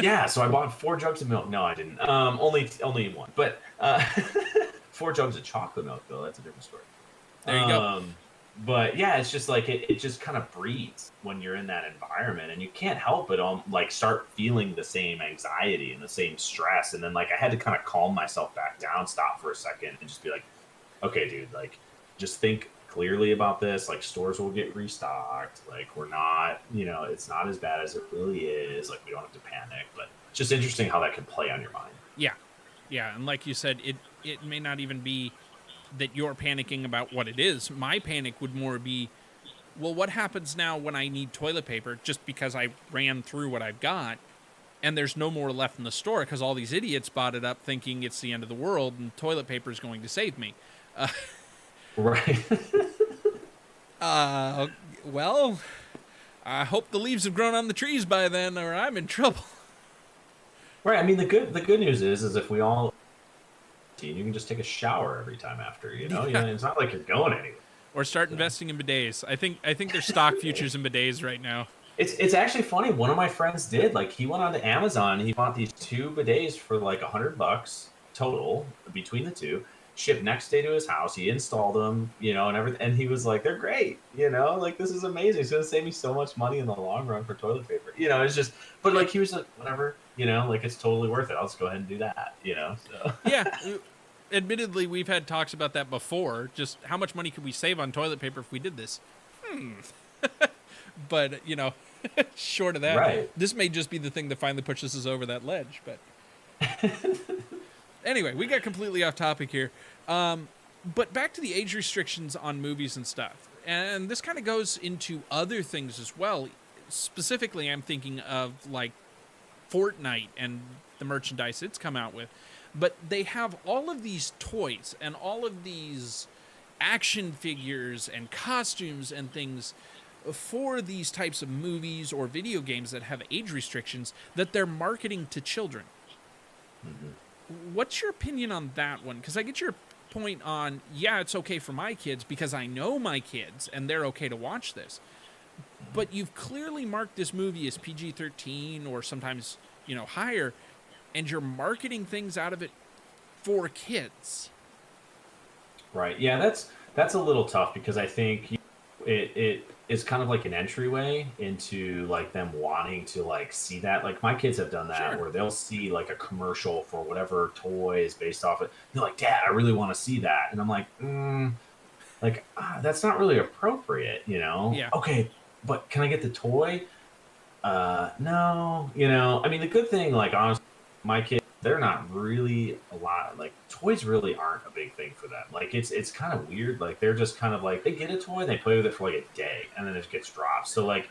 Yeah, so I bought 4 jugs of milk. No, I didn't. Only one, but 4 jugs of chocolate milk though. That's a different story. There you go. But yeah, it's just like it just kind of breeds when you're in that environment, and you can't help but like start feeling the same anxiety and the same stress. And then like I had to kind of calm myself back down, stop for a second, and just be like, okay, dude, like just think clearly about this. Like stores will get restocked. Like we're not, it's not as bad as it really is. Like we don't have to panic. But it's just interesting how that can play on your mind. Yeah, and like you said, it may not even be that you're panicking about what it is. My panic would more be, well, what happens now when I need toilet paper just because I ran through what I've got and there's no more left in the store because all these idiots bought it up thinking it's the end of the world and toilet paper is going to save me. Right. Well, I hope the leaves have grown on the trees by then or I'm in trouble. Right. I mean, the good news is if we all, you can just take a shower every time after, it's not like you're going anywhere. Or start investing in bidets. I think there's stock futures in bidets right now. It's actually funny. One of my friends did. Like he went onto Amazon. He bought these 2 bidets for like $100 total between the 2. Shipped next day to his house. He installed them, and everything. And he was like, "They're great, like this is amazing. It's gonna save me so much money in the long run for toilet paper." It's just. But like he was like, "Whatever, like it's totally worth it. I'll just go ahead and do that." So. Yeah. Admittedly, we've had talks about that before. Just how much money could we save on toilet paper if we did this? But, short of that, right. This may just be the thing that finally pushes us over that ledge. But anyway, we got completely off topic here. But back to the age restrictions on movies and stuff. And this kind of goes into other things as well. Specifically, I'm thinking of, like, Fortnite and the merchandise it's come out with. But they have all of these toys and all of these action figures and costumes and things for these types of movies or video games that have age restrictions that they're marketing to children. Mm-hmm. What's your opinion on that one? Because I get your point on, yeah, it's okay for my kids because I know my kids and they're okay to watch this. But you've clearly marked this movie as PG-13 or sometimes, higher, and you're marketing things out of it for kids. Right. Yeah, that's a little tough because I think it is kind of like an entryway into like them wanting to like see that. Like my kids have done that where they'll see like a commercial for whatever toy is based off it. They're like, "Dad, I really want to see that." And I'm like, that's not really appropriate, Yeah. Okay, but can I get the toy? No, I mean, the good thing, like, honestly, my kids, they're not really a lot, like, toys really aren't a big thing for them. Like, it's kind of weird. Like, they're just kind of like, they get a toy, and they play with it for like a day, and then it gets dropped. So, like,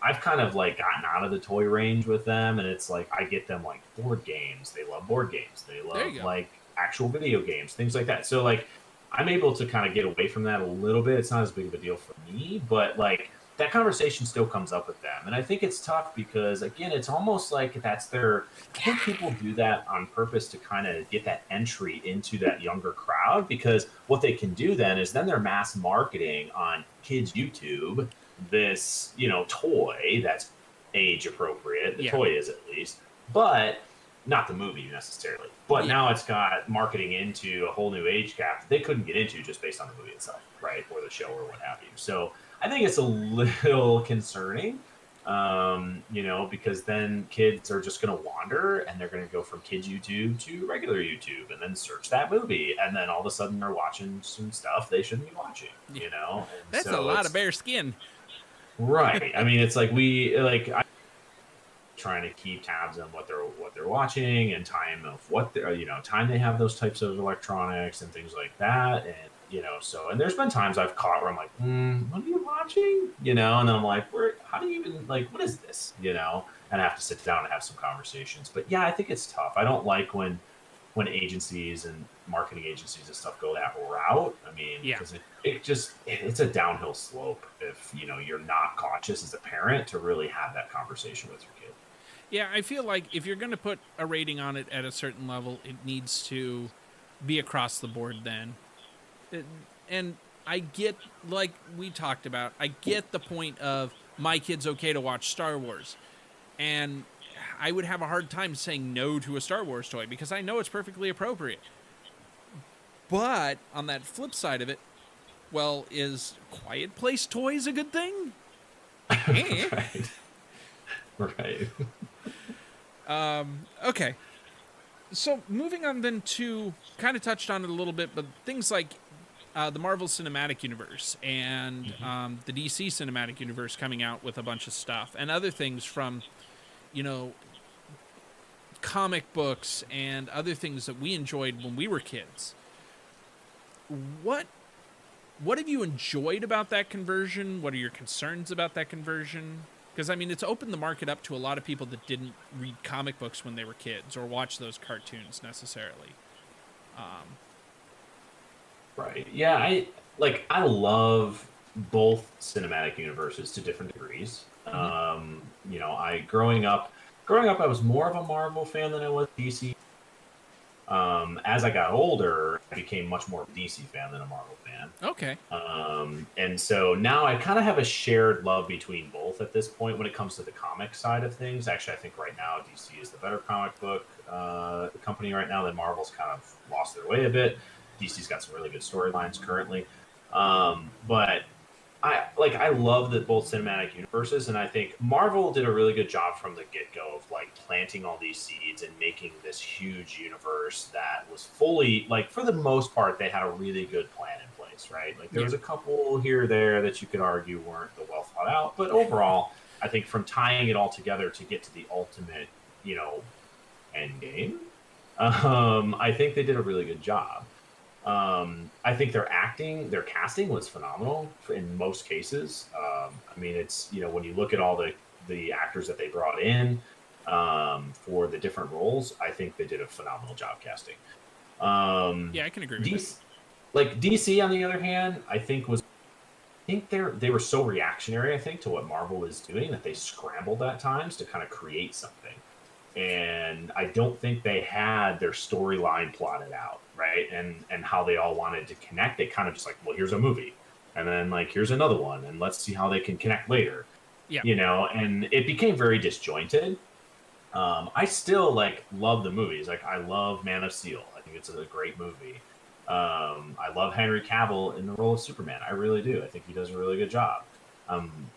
I've kind of like gotten out of the toy range with them, and it's like, I get them like board games. They love board games. They love like actual video games, things like that. So, like, I'm able to kind of get away from that a little bit. It's not as big of a deal for me, but like, that conversation still comes up with them. And I think it's tough because, again, it's almost like that's I think people do that on purpose to kind of get that entry into that younger crowd, because what they can do then is they're mass marketing on kids' YouTube this, toy that's age appropriate. The toy is, at least, but not the movie necessarily. But now it's got marketing into a whole new age gap that they couldn't get into just based on the movie itself, right? Or the show or what have you. So I think it's a little concerning. You know, because then kids are just going to wander and they're going to go from kids YouTube to regular YouTube and then search that movie. And then all of a sudden they're watching some stuff they shouldn't be watching, you know? And That's so a lot of bare skin. right. I mean, it's like I trying to keep tabs on what they're watching and time of what they're, you know, time they have those types of electronics and things like that. And, you know, so, and there's been times I've caught where I'm like, what are you watching? You know, and I'm like, how do you even, like, what is this? You know, and I have to sit down and have some conversations. But yeah, I think it's tough. I don't like when agencies and marketing agencies and stuff go that route. I mean, because it's a downhill slope if, you know, you're not conscious as a parent to really have that conversation with your kid. Yeah, I feel like if you're going to put a rating on it at a certain level, it needs to be across the board then. And I get, like we talked about, I get the point of my kid's okay to watch Star Wars. And I would have a hard time saying no to a Star Wars toy because I know it's perfectly appropriate. But on that flip side of it, well, is Quiet Place toys a good thing? Right. Right. Okay. So moving on then to, kind of touched on it a little bit, but things like the Marvel Cinematic Universe and the DC Cinematic Universe coming out with a bunch of stuff and other things from, you know, comic books and other things that we enjoyed when we were kids. What have you enjoyed about that conversion? What are your concerns about that conversion? Because, I mean, it's opened the market up to a lot of people that didn't read comic books when they were kids or watch those cartoons necessarily. Right. Yeah, I love both cinematic universes to different degrees. You know, growing up I was more of a Marvel fan than I was DC. As I got older, I became much more of a DC fan than a Marvel fan. Okay. And so now I kind of have a shared love between both at this point when it comes to the comic side of things. Actually, I think right now DC is the better comic book company right now. Then Marvel's kind of lost their way a bit. DC's got some really good storylines currently. But I love that both cinematic universes, and I think Marvel did a really good job from the get-go of like planting all these seeds and making this huge universe that was fully, like, for the most part, they had a really good plan in place, right? Like there was a couple here or there that you could argue weren't the well thought out, but overall, I think from tying it all together to get to the ultimate, you know, end game, I think they did a really good job. I think their casting was phenomenal in most cases. I mean, it's, you know, when you look at all the actors that they brought in for the different roles, I think they did a phenomenal job casting. Yeah, I can agree with that. Like DC, on the other hand, I think they were so reactionary, I think, to what Marvel was doing that they scrambled at times to kind of create something. And I don't think they had their storyline plotted out, right? And how they all wanted to connect. They kind of just like, well, here's a movie, and then like here's another one, and let's see how they can connect later. Yeah, you know, and it became very disjointed. I still like love the movies. Like I love Man of Steel. I think it's a great movie. I love Henry Cavill in the role of Superman. I really do. I think he does a really good job.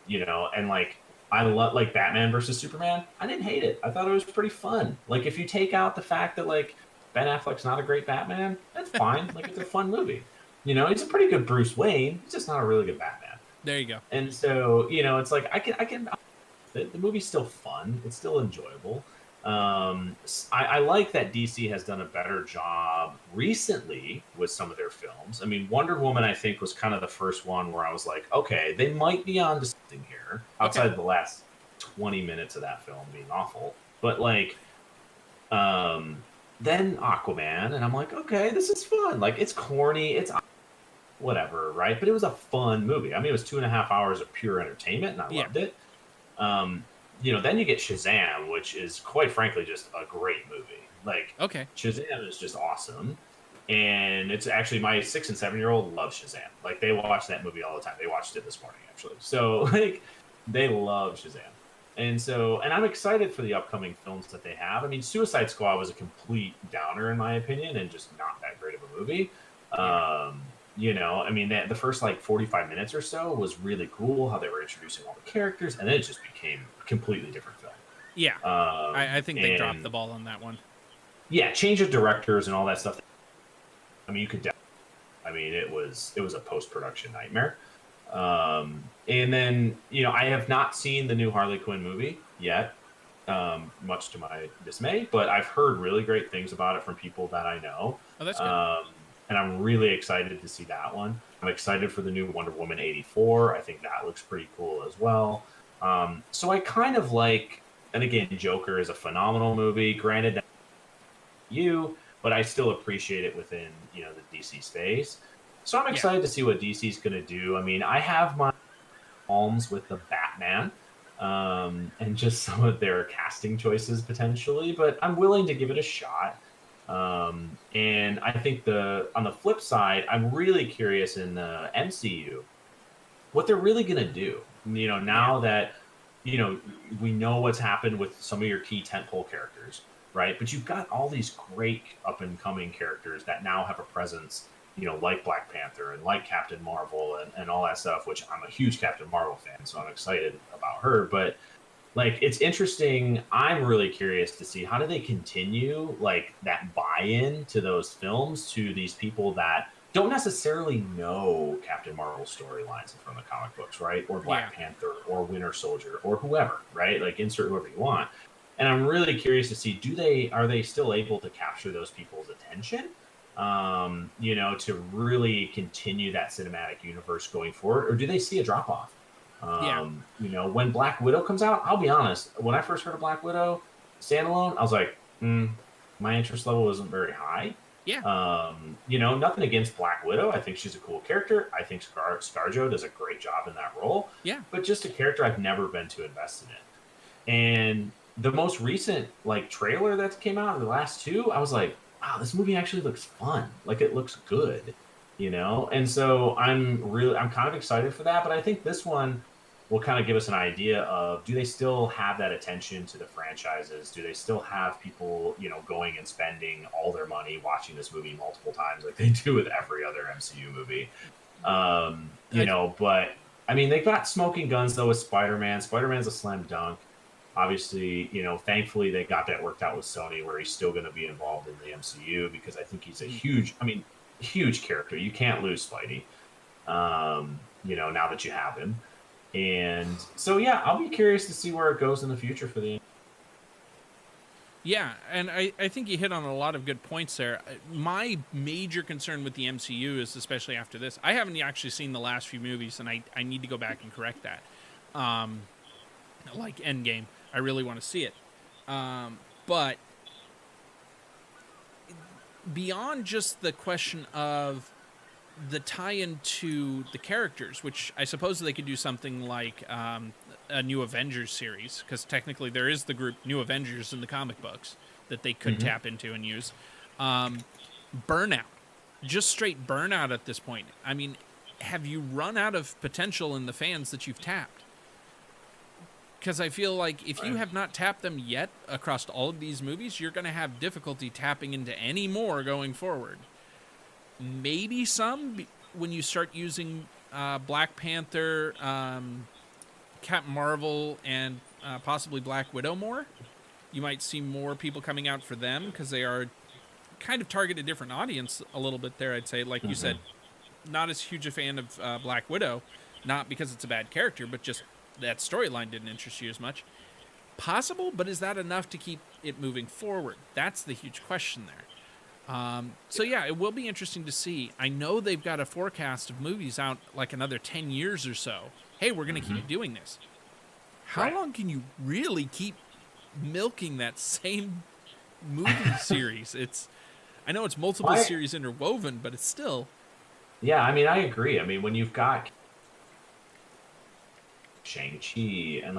You know, and like I love like Batman versus Superman. I didn't hate it. I thought it was pretty fun. Like if you take out the fact that like Ben Affleck's not a great Batman, that's fine. Like it's a fun movie. You know, he's a pretty good Bruce Wayne. He's just not a really good Batman. there you go. And so, you know, it's like I can. The movie's still fun. It's still enjoyable. I like that DC has done a better job recently with some of their films. I mean, Wonder Woman, I think, was kind of the first one where I was like, okay, they might be onto something here, outside of the last 20 minutes of that film being awful. But like, then Aquaman, and I'm like, okay, this is fun. Like, it's corny, it's whatever, right? But it was a fun movie. I mean, it was 2.5 hours of pure entertainment, and I loved it. You know, then you get Shazam, which is quite frankly just a great movie. Like, Shazam is just awesome. And it's actually my 6 and 7-year-old love Shazam. Like, they watch that movie all the time. They watched it this morning, actually. So, like, they love Shazam. And so, and I'm excited for the upcoming films that they have. I mean, Suicide Squad was a complete downer, in my opinion, and just not that great of a movie. You know, I mean, the first like 45 minutes or so was really cool how they were introducing all the characters, and then it just became a completely different film. Yeah, I think they dropped the And ball on that one. yeah, change of directors and all that stuff. I mean, you could. I mean, it was a post production nightmare. And then I have not seen the new Harley Quinn movie yet, much to my dismay, but I've heard really great things about it from people that I know. Oh, that's good. And I'm really excited to see that one. I'm excited for the new Wonder Woman 84. I think that looks pretty cool as well. So I kind of like, and again, Joker is a phenomenal movie. Granted, that but I still appreciate it within the DC space. So I'm excited to see what DC's going to do. I mean, I have my qualms with the Batman, and just some of their casting choices potentially, but I'm willing to give it a shot. And I think on the flip side, I'm really curious in the MCU what they're really going to do. Now that we know what's happened with some of your key tentpole characters, right? But you've got all these great up and coming characters that now have a presence, like Black Panther and like Captain Marvel and all that stuff, which I'm a huge Captain Marvel fan, so I'm excited about her. But like, it's interesting. I'm really curious to see how do they continue like that buy-in to those films to these people that don't necessarily know Captain Marvel storylines from the comic books, right? Or Black Panther or Winter Soldier or whoever, right? Like insert whoever you want. And I'm really curious to see, are they still able to capture those people's attention? To really continue that cinematic universe going forward, or do they see a drop off? When Black Widow comes out, I'll be honest, when I first heard of Black Widow standalone, I was like, my interest level wasn't very high. Nothing against Black Widow. I think she's a cool character. I think ScarJo does a great job in that role. But just a character I've never been too invested in. And the most recent like trailer that came out, the last two, I was like, wow, this movie actually looks fun. Like it looks good, And so I'm kind of excited for that. But I think this one will kind of give us an idea of, do they still have that attention to the franchises? Do they still have people, going and spending all their money watching this movie multiple times like they do with every other MCU movie? But I mean, they've got smoking guns though with Spider-Man. Spider-Man's a slam dunk. Obviously, thankfully they got that worked out with Sony where he's still going to be involved in the MCU because I think he's a huge character. You can't lose Spidey, now that you have him. And so, yeah, I'll be curious to see where it goes in the future for the. Yeah, and I think you hit on a lot of good points there. My major concern with the MCU is, especially after this, I haven't actually seen the last few movies, and I need to go back and correct that. Like Endgame. I really want to see it. But beyond just the question of the tie-in to the characters, which I suppose they could do something like a New Avengers series, because technically there is the group New Avengers in the comic books that they could tap into and use. Burnout. Just straight burnout at this point. I mean, have you run out of potential in the fans that you've tapped? Because I feel like if you have not tapped them yet across all of these movies, you're going to have difficulty tapping into any more going forward. Maybe some when you start using Black Panther, Captain Marvel, and possibly Black Widow more. You might see more people coming out for them because they are kind of target a different audience a little bit there, I'd say. Like you said, not as huge a fan of Black Widow, not because it's a bad character, but just that storyline didn't interest you as much. Possible, but is that enough to keep it moving forward? That's the huge question there. So yeah, it will be interesting to see. I know they've got a forecast of movies out like another 10 years or so. Hey, we're going to keep doing this. How long can you really keep milking that same movie series? I know it's multiple series interwoven, but it's still. Yeah, I mean, I agree. I mean, when you've got Shang-Chi and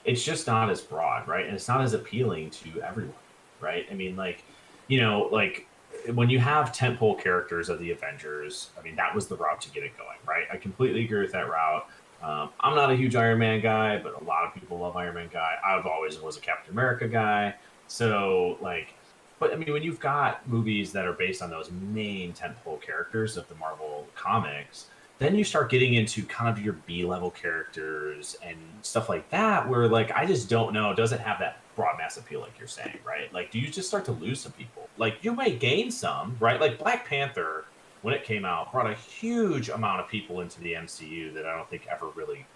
it's just not as broad, right? And it's not as appealing to everyone, right? I mean, when you have tentpole characters of the Avengers, I mean, that was the route to get it going, right? I completely agree with that route. I'm not a huge Iron Man guy, but a lot of people love Iron Man guy. I've always was a Captain America guy. So But I mean, when you've got movies that are based on those main tentpole characters of the Marvel comics, then you start getting into kind of your B-level characters and stuff like that, where like I just don't know, does it have that broad mass appeal like you're saying, right? Like, do you just start to lose some people? Like, you may gain some, right? Like Black Panther, when it came out, brought a huge amount of people into the MCU that I don't think ever really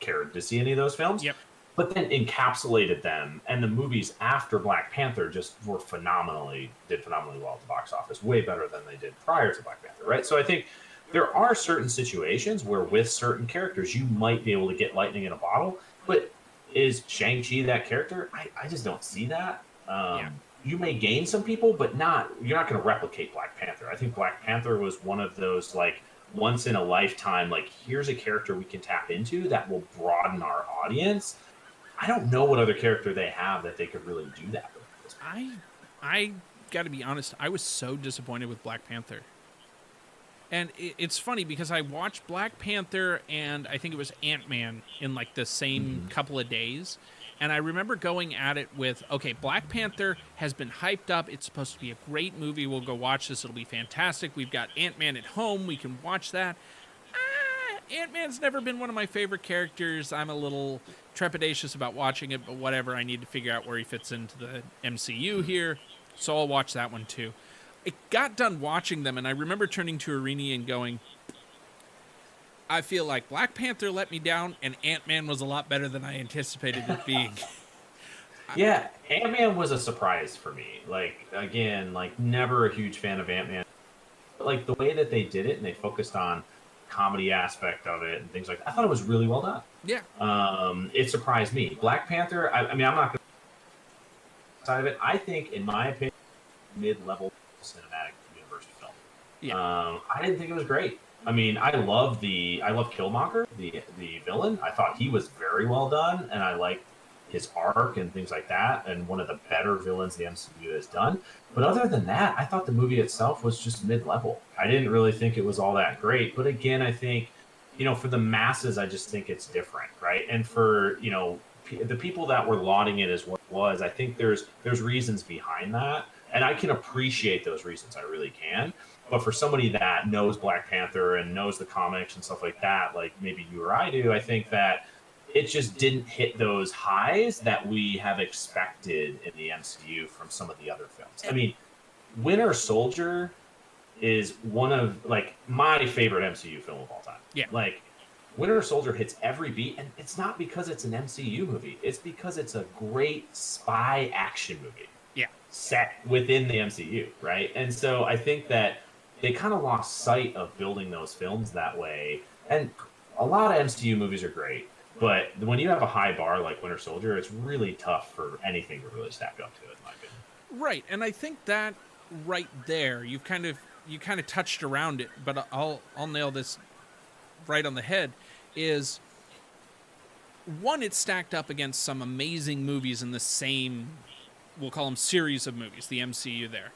cared to see any of those films, Yep. but then encapsulated them. And the movies after Black Panther just were did phenomenally well at the box office, way better than they did prior to Black Panther, right? So I think there are certain situations where with certain characters you might be able to get lightning in a bottle, but is Shang-Chi that character? I just don't see that. Yeah. You may gain some people, but you're not going to replicate Black Panther. I think Black Panther was one of those like once in a lifetime, like here's a character we can tap into that will broaden our audience. I don't know what other character they have that they could really do that with. I got to be honest, I was so disappointed with Black Panther. And it's funny because I watched Black Panther and I think it was Ant-Man in like the same couple of days. And I remember going at it with, okay, Black Panther has been hyped up. It's supposed to be a great movie. We'll go watch this. It'll be fantastic. We've got Ant-Man at home. We can watch that. Ant-Man's never been one of my favorite characters. I'm a little trepidatious about watching it, but whatever. I need to figure out where he fits into the MCU here. So I'll watch that one too. I got done watching them, and I remember turning to Irini and going, I feel like Black Panther let me down, and Ant-Man was a lot better than I anticipated it being. Yeah, Ant-Man was a surprise for me. Like, again, like, never a huge fan of Ant-Man. But, like, the way that they did it, and they focused on comedy aspect of it and things like that, I thought it was really well done. Yeah. It surprised me. Black Panther, I mean, I'm not going to side of it. I think, in my opinion, mid-level cinematic universe film. Yeah. I didn't think it was great. I mean, I love Killmonger, the villain. I thought he was very well done, and I liked his arc and things like that, and one of the better villains the MCU has done. But other than that, I thought the movie itself was just mid-level. I didn't really think it was all that great. But again, I think, for the masses, I just think it's different, right? And for, the people that were lauding it as what it was, I think there's reasons behind that. And I can appreciate those reasons. I really can. But for somebody that knows Black Panther and knows the comics and stuff like that, like maybe you or I do, I think that it just didn't hit those highs that we have expected in the MCU from some of the other films. I mean, Winter Soldier is one of, like, my favorite MCU film of all time. Yeah. Like, Winter Soldier hits every beat, and it's not because it's an MCU movie. It's because it's a great spy action movie. Yeah. Set within the MCU, right? And so I think that they kind of lost sight of building those films that way. And a lot of MCU movies are great, but when you have a high bar like Winter Soldier, it's really tough for anything to really stack up to it, in my opinion. Right, and I think that right there, you kind of touched around it, but I'll nail this right on the head. Is one, it's stacked up against some amazing movies in the same, we'll call them series of movies, the MCU there.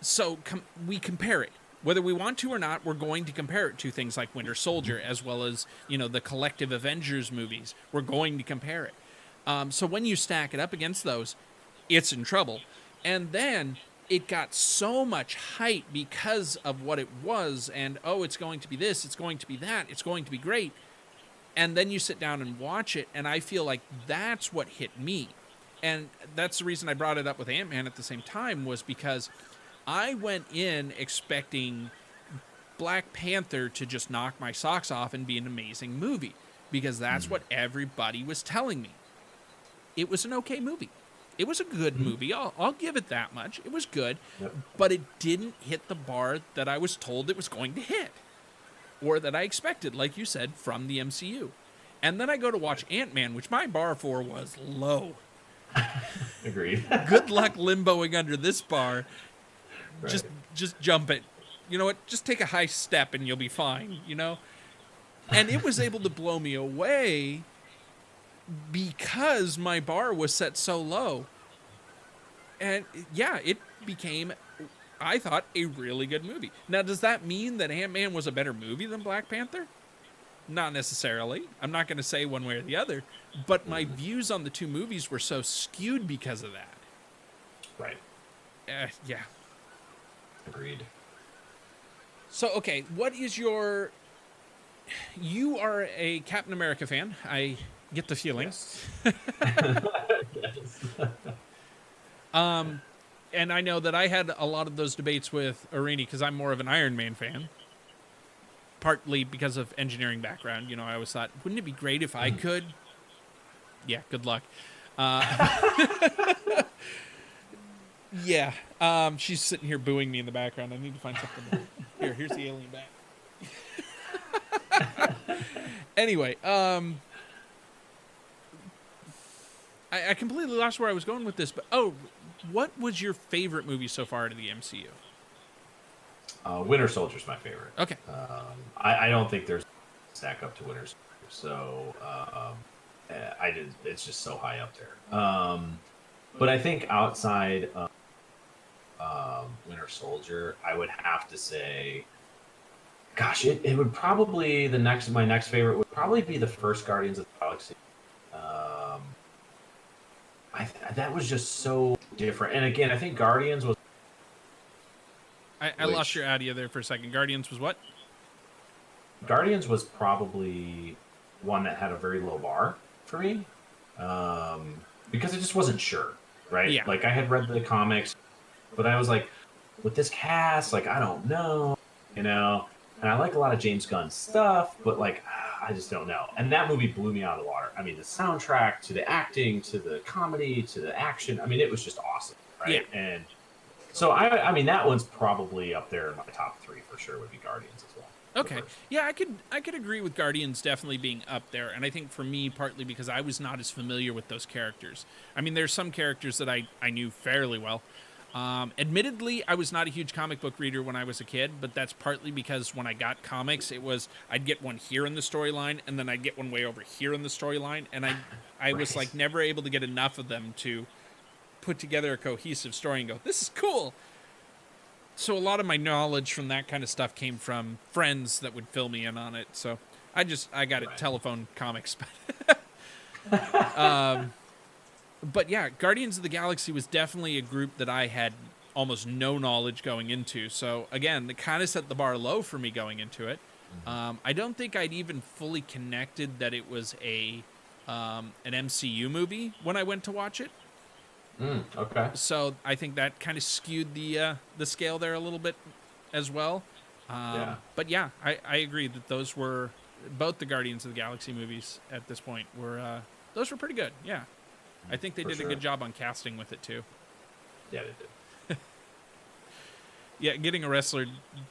So we compare it. Whether we want to or not, we're going to compare it to things like Winter Soldier, as well as, the collective Avengers movies. We're going to compare it. So when you stack it up against those, it's in trouble. And then it got so much hype because of what it was, and, it's going to be this, it's going to be that, it's going to be great. And then you sit down and watch it, and I feel like that's what hit me. And that's the reason I brought it up with Ant-Man at the same time, was because I went in expecting Black Panther to just knock my socks off and be an amazing movie, because that's what everybody was telling me. It was an okay movie. It was a good movie. I'll give it that much. It was good, but it didn't hit the bar that I was told it was going to hit, or that I expected, like you said, from the MCU. And then I go to watch Ant-Man, which my bar for was low. Agreed. Good luck limboing under this bar. Right. Just jump it. You know what? Just take a high step and you'll be fine, And it was able to blow me away because my bar was set so low. And yeah, it became, I thought, a really good movie. Now, does that mean that Ant-Man was a better movie than Black Panther? Not necessarily. I'm not going to say one way or the other. But my views on the two movies were so skewed because of that. Right. Yeah. Agreed. So, okay, what is your... You are a Captain America fan. I get the feeling. Yes. Yes. And I know that I had a lot of those debates with Arini because I'm more of an Iron Man fan. Partly because of engineering background. You know, I always thought, wouldn't it be great if I could? Yeah, good luck. Yeah. She's sitting here booing me in the background. I need to find something. Here's the alien bat. Anyway, I completely lost where I was going with this, but what was your favorite movie so far to the MCU? Winter Soldier's my favorite. Okay. I don't think there's a stack up to Winter Soldier, so it's just so high up there. But I think outside of Winter Soldier, I would have to say, gosh, it would probably my next favorite would probably be the first Guardians of the Galaxy. That was just so different, and again, I think Guardians was. I lost your audio there for a second. Guardians was what? Guardians was probably one that had a very low bar for me, because it just wasn't sure, right? Yeah. Like I had read the comics, but I was like, with this cast, like I don't know, and I like a lot of James Gunn stuff, but like I just don't know. And that movie blew me out of the water. I mean, the soundtrack to the acting to the comedy to the action. I mean, it was just awesome, right? Yeah. And so I mean, that one's probably up there in my top 3 for sure. Would be Guardians as well. Okay. Yeah, I could agree with Guardians definitely being up there, and I think for me partly because I was not as familiar with those characters. I mean, there's some characters that I knew fairly well. Admittedly, I was not a huge comic book reader when I was a kid, but that's partly because when I got comics, it was I'd get one here in the storyline, and then I'd get one way over here in the storyline, and I was like never able to get enough of them to put together a cohesive story and go, this is cool. So a lot of my knowledge from that kind of stuff came from friends that would fill me in on it. So I got it telephone comics. But yeah, Guardians of the Galaxy was definitely a group that I had almost no knowledge going into. So again, it kind of set the bar low for me going into it. I don't think I'd even fully connected that it was an MCU movie when I went to watch it. Okay. So I think that kind of skewed the scale there a little bit as well. Yeah. But yeah, I agree that those were both the Guardians of the Galaxy movies at this point were those were pretty good. Yeah. I think they did a good job on casting with it too. Yeah, they did. Yeah, getting a wrestler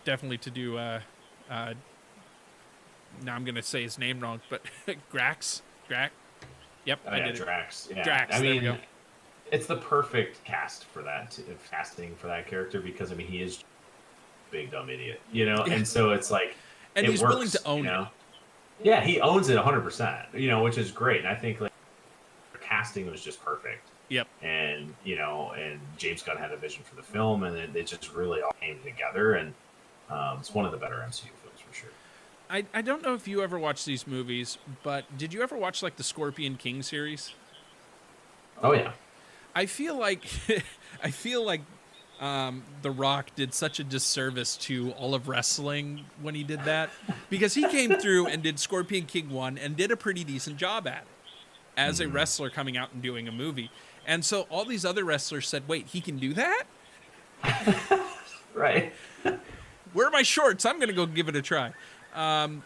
definitely to do now I'm going to say his name wrong, but Drax. Yep, Oh, I yeah, did Drax. Yeah. Drax, I there we mean, go. it's the perfect cast for that casting for that character because I mean he is a big dumb idiot, Yeah. and so it's like And it he's works, willing to own it. Yeah, he owns it 100%, which is great. And I think like casting was just perfect. Yep. And and James Gunn had a vision for the film, and it just really all came together. And it's one of the better MCU films for sure. I don't know if you ever watched these movies, but did you ever watch like the Scorpion King series? Oh yeah. I feel like The Rock did such a disservice to all of wrestling when he did that, because he came through and did Scorpion King 1 and did a pretty decent job at it as a wrestler coming out and doing a movie. And so all these other wrestlers said, wait, he can do that? Right. Where are my shorts? I'm going to go give it a try. And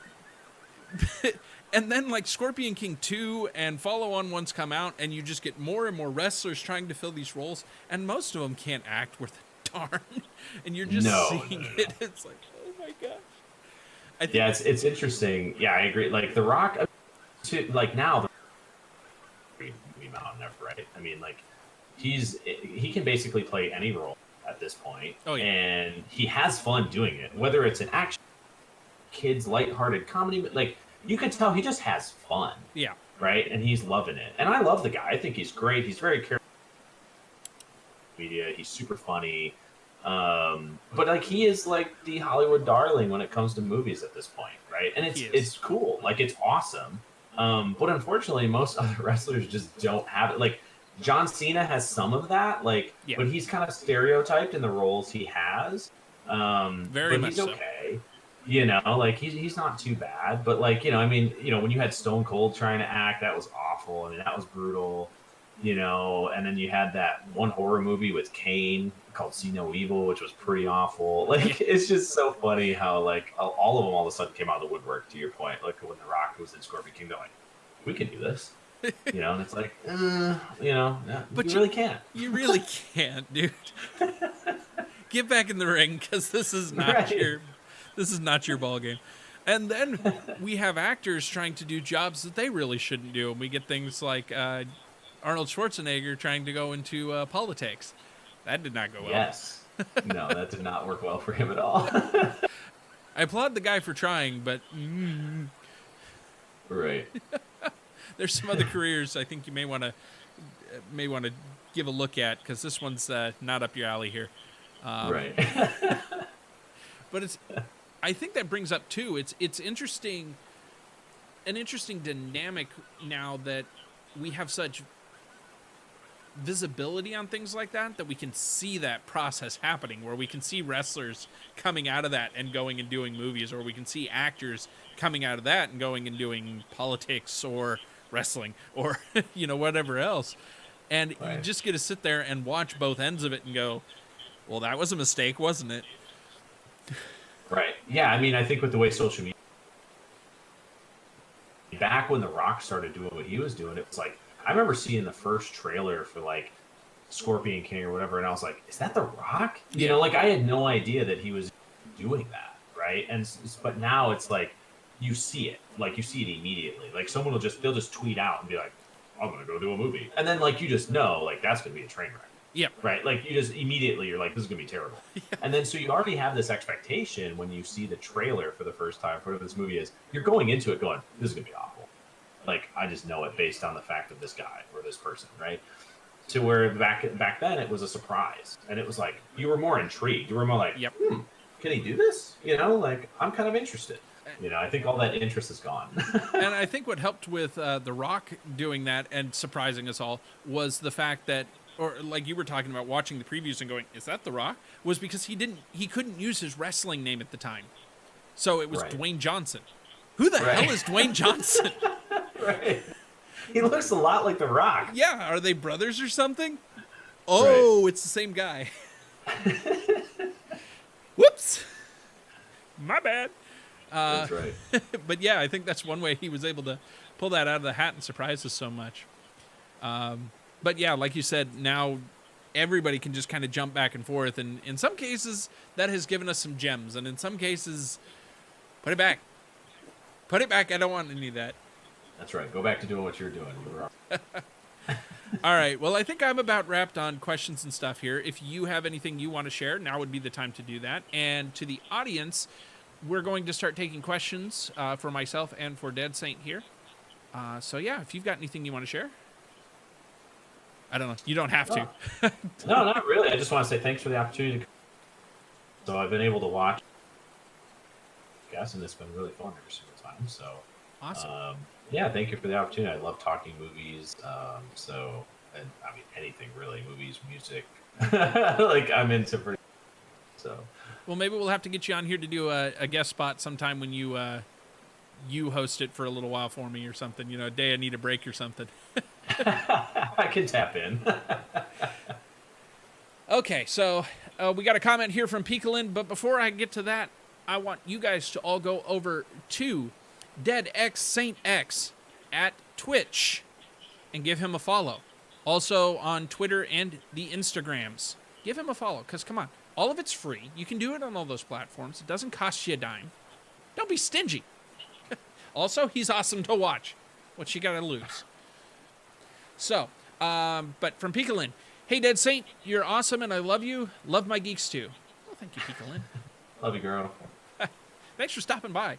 then like Scorpion King 2 and follow-on ones come out, and you just get more and more wrestlers trying to fill these roles, and most of them can't act worth a darn. And you're just seeing it. It's like, oh my gosh. Yeah, it's interesting. Yeah, I agree. Like The Rock, like now, the mountain ever, right? I mean, like he can basically play any role at this point. Oh yeah. And he has fun doing it, whether it's an action, kids, lighthearted comedy, like. You can tell he just has fun. Yeah. Right? And he's loving it. And I love the guy. I think he's great. He's very careful. Media. He's super funny. But like he is like the Hollywood darling when it comes to movies at this point, right? And it's cool. Like it's awesome. But unfortunately most other wrestlers just don't have it. Like John Cena has some of that, like, Yeah. but he's kind of stereotyped in the roles he has. Very But much he's so. okay. Like he's not too bad. But like, when you had Stone Cold trying to act, that was awful. I mean, that was brutal. And then you had that one horror movie with Kane called See No Evil, which was pretty awful. Like, it's just so funny how like all of them all of a sudden came out of the woodwork. To your point, like when The Rock was in Scorpion King, they're like, we can do this. And it's like, But you really can't. You really can't, dude. Get back in the ring, because this is not your ball game. And then we have actors trying to do jobs that they really shouldn't do, and we get things like Arnold Schwarzenegger trying to go into politics. That did not go well. Yes. No, that did not work well for him at all. I applaud the guy for trying, but right. there's some other careers I think you may want to give a look at, because this one's not up your alley here. Right. But I think that brings up too. It's interesting, an interesting dynamic now that we have such visibility on things like that we can see that process happening, where we can see wrestlers coming out of that and going and doing movies, or we can see actors coming out of that and going and doing politics or wrestling or whatever else. And you just get to sit there and watch both ends of it and go, well, that was a mistake, wasn't it? Right. Yeah, I mean, I think with the way social media, back when The Rock started doing what he was doing, it was like, I remember seeing the first trailer for like Scorpion King or whatever, and I was like, is that The Rock? Like I had no idea that he was doing that, right? But now it's like you see it immediately. Like someone they'll just tweet out and be like, I'm gonna go do a movie, and then like you just know like that's gonna be a train wreck. Yep. Right. Like you just immediately you're like, this is gonna be terrible. Yeah. And then so you already have this expectation when you see the trailer for the first time for whatever this movie is. You're going into it going, this is gonna be awful. Like I just know it based on the fact of this guy or this person, right? To where back then it was a surprise, and it was like you were more intrigued. You were more like, can he do this? Like I'm kind of interested. I think all that interest is gone. And I think what helped with The Rock doing that and surprising us all was the fact that, or like you were talking about watching the previews and going, is that The Rock? Was because he couldn't use his wrestling name at the time. So it was Dwayne Johnson. Who the hell is Dwayne Johnson? Right. He looks a lot like The Rock. Yeah, are they brothers or something? Oh, It's the same guy. Whoops. My bad. That's right. But yeah, I think that's one way he was able to pull that out of the hat and surprise us so much. But yeah, like you said, now everybody can just kind of jump back and forth. And in some cases, that has given us some gems. And in some cases, put it back. Put it back. I don't want any of that. That's right. Go back to doing what you're doing. You're wrong. All right. Well, I think I'm about wrapped on questions and stuff here. If you have anything you want to share, now would be the time to do that. And to the audience, we're going to start taking questions for myself and for DeadxSaintx here. So yeah, if you've got anything you want to share. I don't know. You don't have to. No, not really. I just want to say thanks for the opportunity. So I've been able to watch, and it's been really fun every single time. So awesome. Yeah, thank you for the opportunity. I love talking movies. And I mean anything really, movies, music. Like I'm into pretty. So. Well, maybe we'll have to get you on here to do a guest spot sometime when you host it for a little while for me or something. A day I need a break or something. I can tap in. Okay, so we got a comment here from Picolin, but before I get to that, I want you guys to all go over to DeadxSaintx at Twitch and give him a follow. Also on Twitter and the Instagrams. Give him a follow, because come on, all of it's free. You can do it on all those platforms. It doesn't cost you a dime. Don't be stingy. Also, he's awesome to watch. What you gotta lose? So, but from Picolin, hey, DeadxSaintx, you're awesome and I love you. Love my geeks too. Well, thank you, Picolin. Love you, girl. Thanks for stopping by.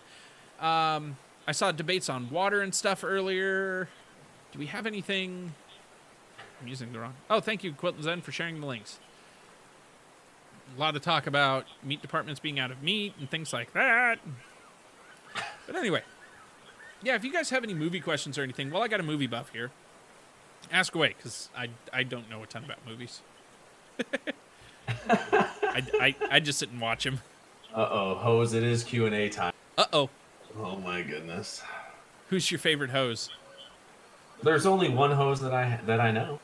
I saw debates on water and stuff earlier. Do we have anything? I'm using the wrong. Oh, thank you, Quilton Zen, for sharing the links. A lot of talk about meat departments being out of meat and things like that. But anyway, yeah, if you guys have any movie questions or anything, well, I got a movie buff here. Ask away, because I don't know a ton about movies. I just sit and watch them. Uh-oh, hose, it is Q&A time. Uh-oh. Oh my goodness. Who's your favorite hose? There's only one hose that I know.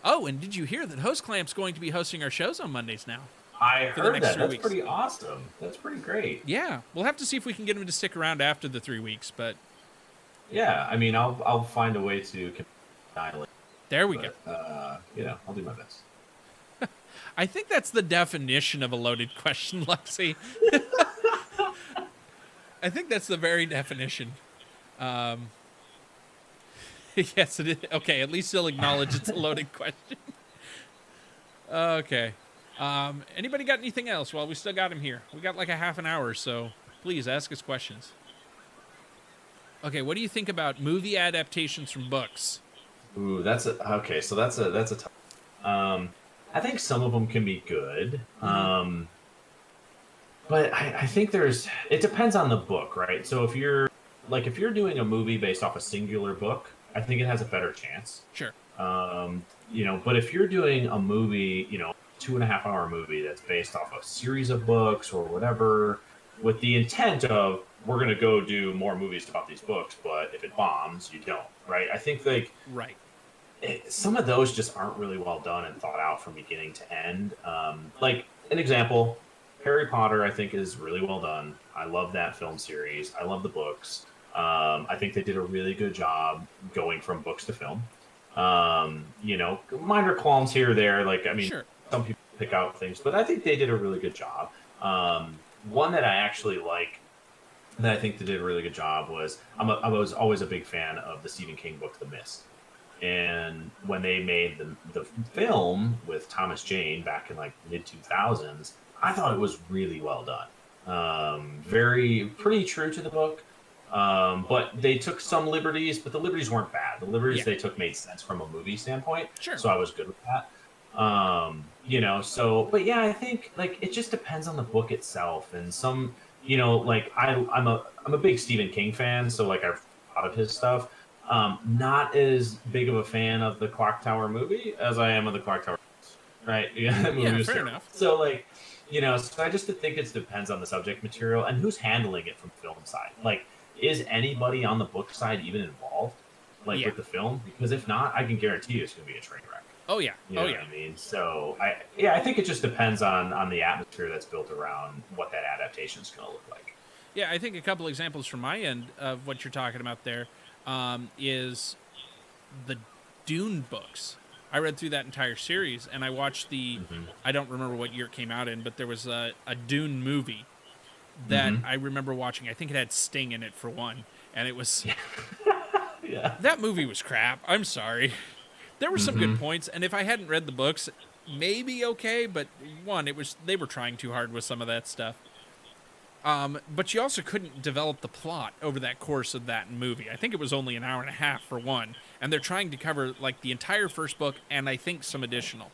Oh, and did you hear that Hose Clamp's going to be hosting our shows on Mondays now? I For the heard next that. 3 That's weeks. pretty awesome. That's pretty great. Yeah, we'll have to see if we can get him to stick around after the 3 weeks, but Yeah, I mean, I'll find a way to dial it. there we go. I'll do my best. I think that's the definition of a loaded question, Lexi. I think that's the very definition. Yes, it is. Okay, at least he'll acknowledge it's a loaded question. Okay. Anybody got anything else? Well, we still got him here. We got like a half an hour, so please ask us questions. Okay, what do you think about movie adaptations from books? Ooh, okay. So that's a tough. I think some of them can be good. But I think it depends on the book, right? So if you're doing a movie based off a singular book, I think it has a better chance. Sure. But if you're doing a movie, 2.5 hour movie that's based off a series of books or whatever, with the intent of we're going to go do more movies about these books, but if it bombs, you don't, right? I think right. Some of those just aren't really well done and thought out from beginning to end. Like an example, Harry Potter, I think, is really well done. I love that film series. I love the books. I think they did a really good job going from books to film. Minor qualms here or there. Sure. Some people pick out things, but I think they did a really good job. One that I actually like, that I think they did a really good job was, I was always a big fan of the Stephen King book, The Mist. And when they made the film with Thomas Jane back in mid 2000s, I thought it was really well done. Pretty true to the book. But they took some liberties, but the liberties weren't bad. The liberties they took made sense from a movie standpoint. Sure. So I was good with that. But yeah, I think it just depends on the book itself. And some, I'm a big Stephen King fan. So I've a lot of his stuff. Not as big of a fan of the Clock Tower movie as I am of the Clock Tower. Right. Yeah. That movie was fair terrible. enough. So so I just think it depends on the subject material and who's handling it from film side. Is anybody on the book side even involved, with the film? Because if not, I can guarantee you it's going to be a train wreck. Oh yeah. You know what I mean? So I think it just depends on the atmosphere that's built around what that adaptation is going to look like. Yeah, I think a couple examples from my end of what you're talking about there is the Dune books. I read through that entire series, and I watched I don't remember what year it came out in, but there was a Dune movie that I remember watching. I think it had Sting in it for one, and it was... Yeah. That movie was crap. I'm sorry. There were some good points, and if I hadn't read the books, maybe okay, but one, they were trying too hard with some of that stuff. But you also couldn't develop the plot over that course of that movie. I think it was only an hour and a half for one, and they're trying to cover the entire first book and I think some additional.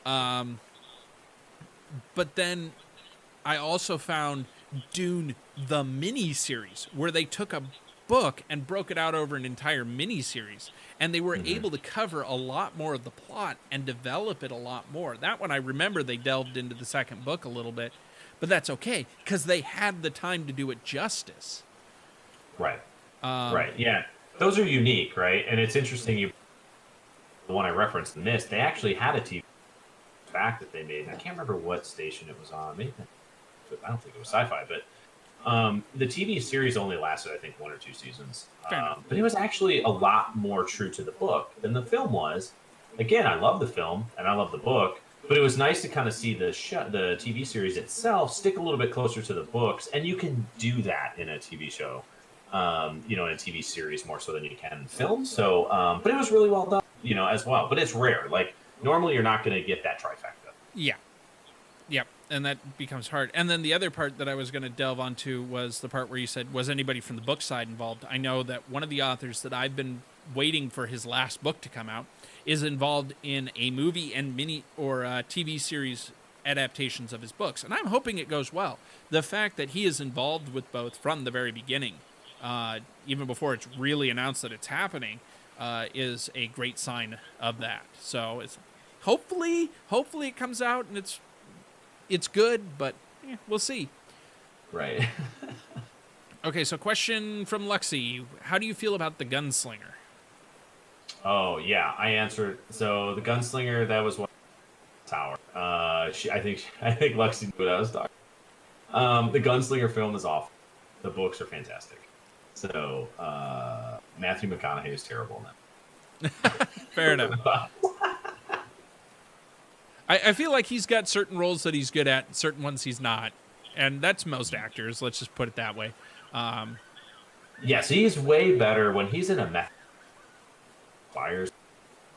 But then I also found Dune the mini-series, where they took a book and broke it out over an entire mini-series, and they were able to cover a lot more of the plot and develop it a lot more. That one, I remember they delved into the second book a little bit, but that's okay, because they had the time to do it justice. Right. Right, yeah. Those are unique, right? And it's interesting, the one I referenced, The Mist, they actually had a TV back that they made. I can't remember what station it was on. Maybe, I don't think it was Sci-Fi, but the TV series only lasted, I think, 1 or 2 seasons. But it was actually a lot more true to the book than the film was. Again, I love the film and I love the book, but it was nice to kind of see the TV series itself stick a little bit closer to the books, and you can do that in a TV show, in a TV series more so than you can in film. So, but it was really well done, as well. But it's rare. Normally you're not going to get that trifecta. Yeah. Yep. And that becomes hard. And then the other part that I was going to delve onto was the part where you said, was anybody from the book side involved? I know that one of the authors that I've been waiting for his last book to come out is involved in a movie and mini or TV series adaptations of his books. And I'm hoping it goes well. The fact that he is involved with both from the very beginning even before it's really announced that it's happening, is a great sign of that. So it's hopefully it comes out and it's good, but we'll see. Right. Okay, so question from Lexi: how do you feel about the Gunslinger? Oh yeah, I answered. So the Gunslinger, that was one tower. I think Lexi knew what I was talking. The Gunslinger film is awful. The books are fantastic. So Matthew McConaughey is terrible in that. Fair enough. I feel like he's got certain roles that he's good at, certain ones he's not, and that's most actors. Let's just put it that way. Yes, he's way better when he's in a meth fires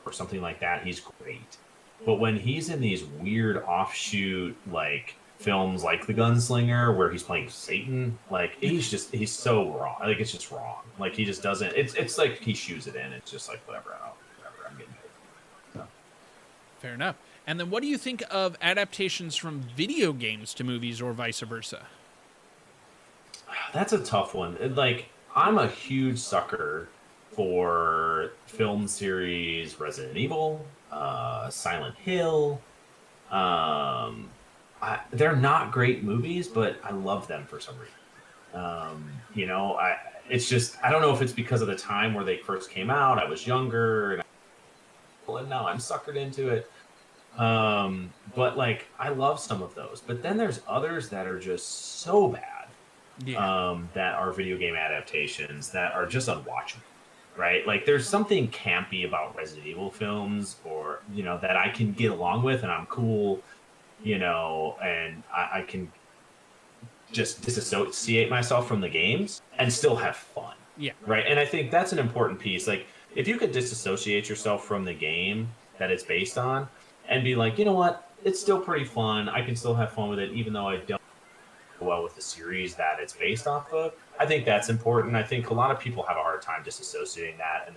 or something like that. He's great, but when he's in these weird offshoot like films like The Gunslinger, where he's playing Satan, like he's so wrong. Like it's just wrong. Like he just doesn't. It's like he shoes it in. It's just like whatever. I'm getting paid. So. Fair enough. And then what do you think of adaptations from video games to movies or vice versa? That's a tough one. Like, I'm a huge sucker for film series Resident Evil, Silent Hill. They're not great movies, but I love them for some reason. It's just, I don't know if it's because of the time where they first came out. I was younger, and now I'm suckered into it. But like I love some of those, but then there's others that are just so bad. Yeah. That are video game adaptations that are just unwatchable, right? Like there's something campy about Resident Evil films, or that I can get along with, and I'm cool, and I can just disassociate myself from the games and still have fun. Yeah. Right. And I think that's an important piece. Like if you could disassociate yourself from the game that it's based on, and be like, you know what, it's still pretty fun. I can still have fun with it, even though I don't go well with the series that it's based off of. I think that's important. I think a lot of people have a hard time disassociating that, and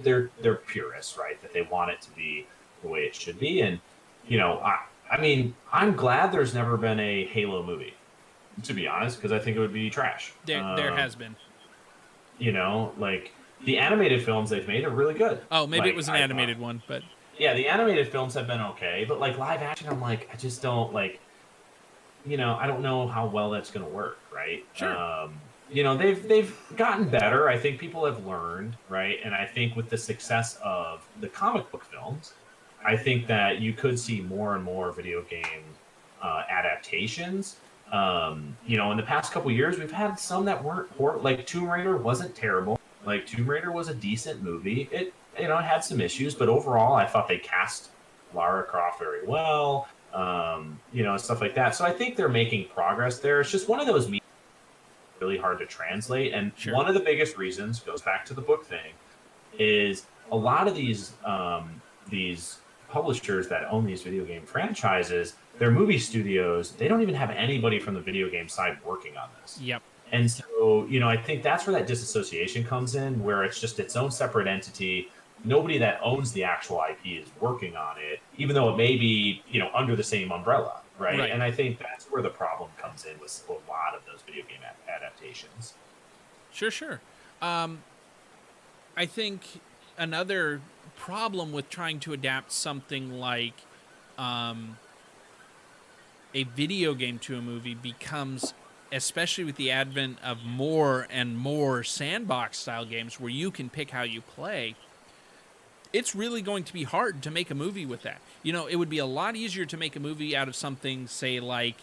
they're purists, right? That they want it to be the way it should be. And I mean, I'm glad there's never been a Halo movie, to be honest, because I think it would be trash. There has been. Like the animated films they've made are really good. Oh, maybe it was an animated one, but. Yeah, the animated films have been okay, but like live action, I'm like, I just don't like, I don't know how well that's going to work, right? Sure. They've gotten better. I think people have learned, right? And I think with the success of the comic book films, I think that you could see more and more video game adaptations. In the past couple years, we've had some that weren't poor. Like Tomb Raider wasn't terrible. Like Tomb Raider was a decent movie. It had some issues, but overall, I thought they cast Lara Croft very well, stuff like that. So I think they're making progress there. It's just one of those really hard to translate. And Sure. One of the biggest reasons, goes back to the book thing, is a lot of these publishers that own these video game franchises, their movie studios, they don't even have anybody from the video game side working on this. Yep. And so, I think that's where that disassociation comes in, where it's just its own separate entity. Nobody that owns the actual IP is working on it, even though it may be, under the same umbrella, right? And I think that's where the problem comes in with a lot of those video game adaptations. Sure. I think another problem with trying to adapt something like a video game to a movie becomes, especially with the advent of more and more sandbox-style games where you can pick how you play, it's really going to be hard to make a movie with that. It would be a lot easier to make a movie out of something, say, like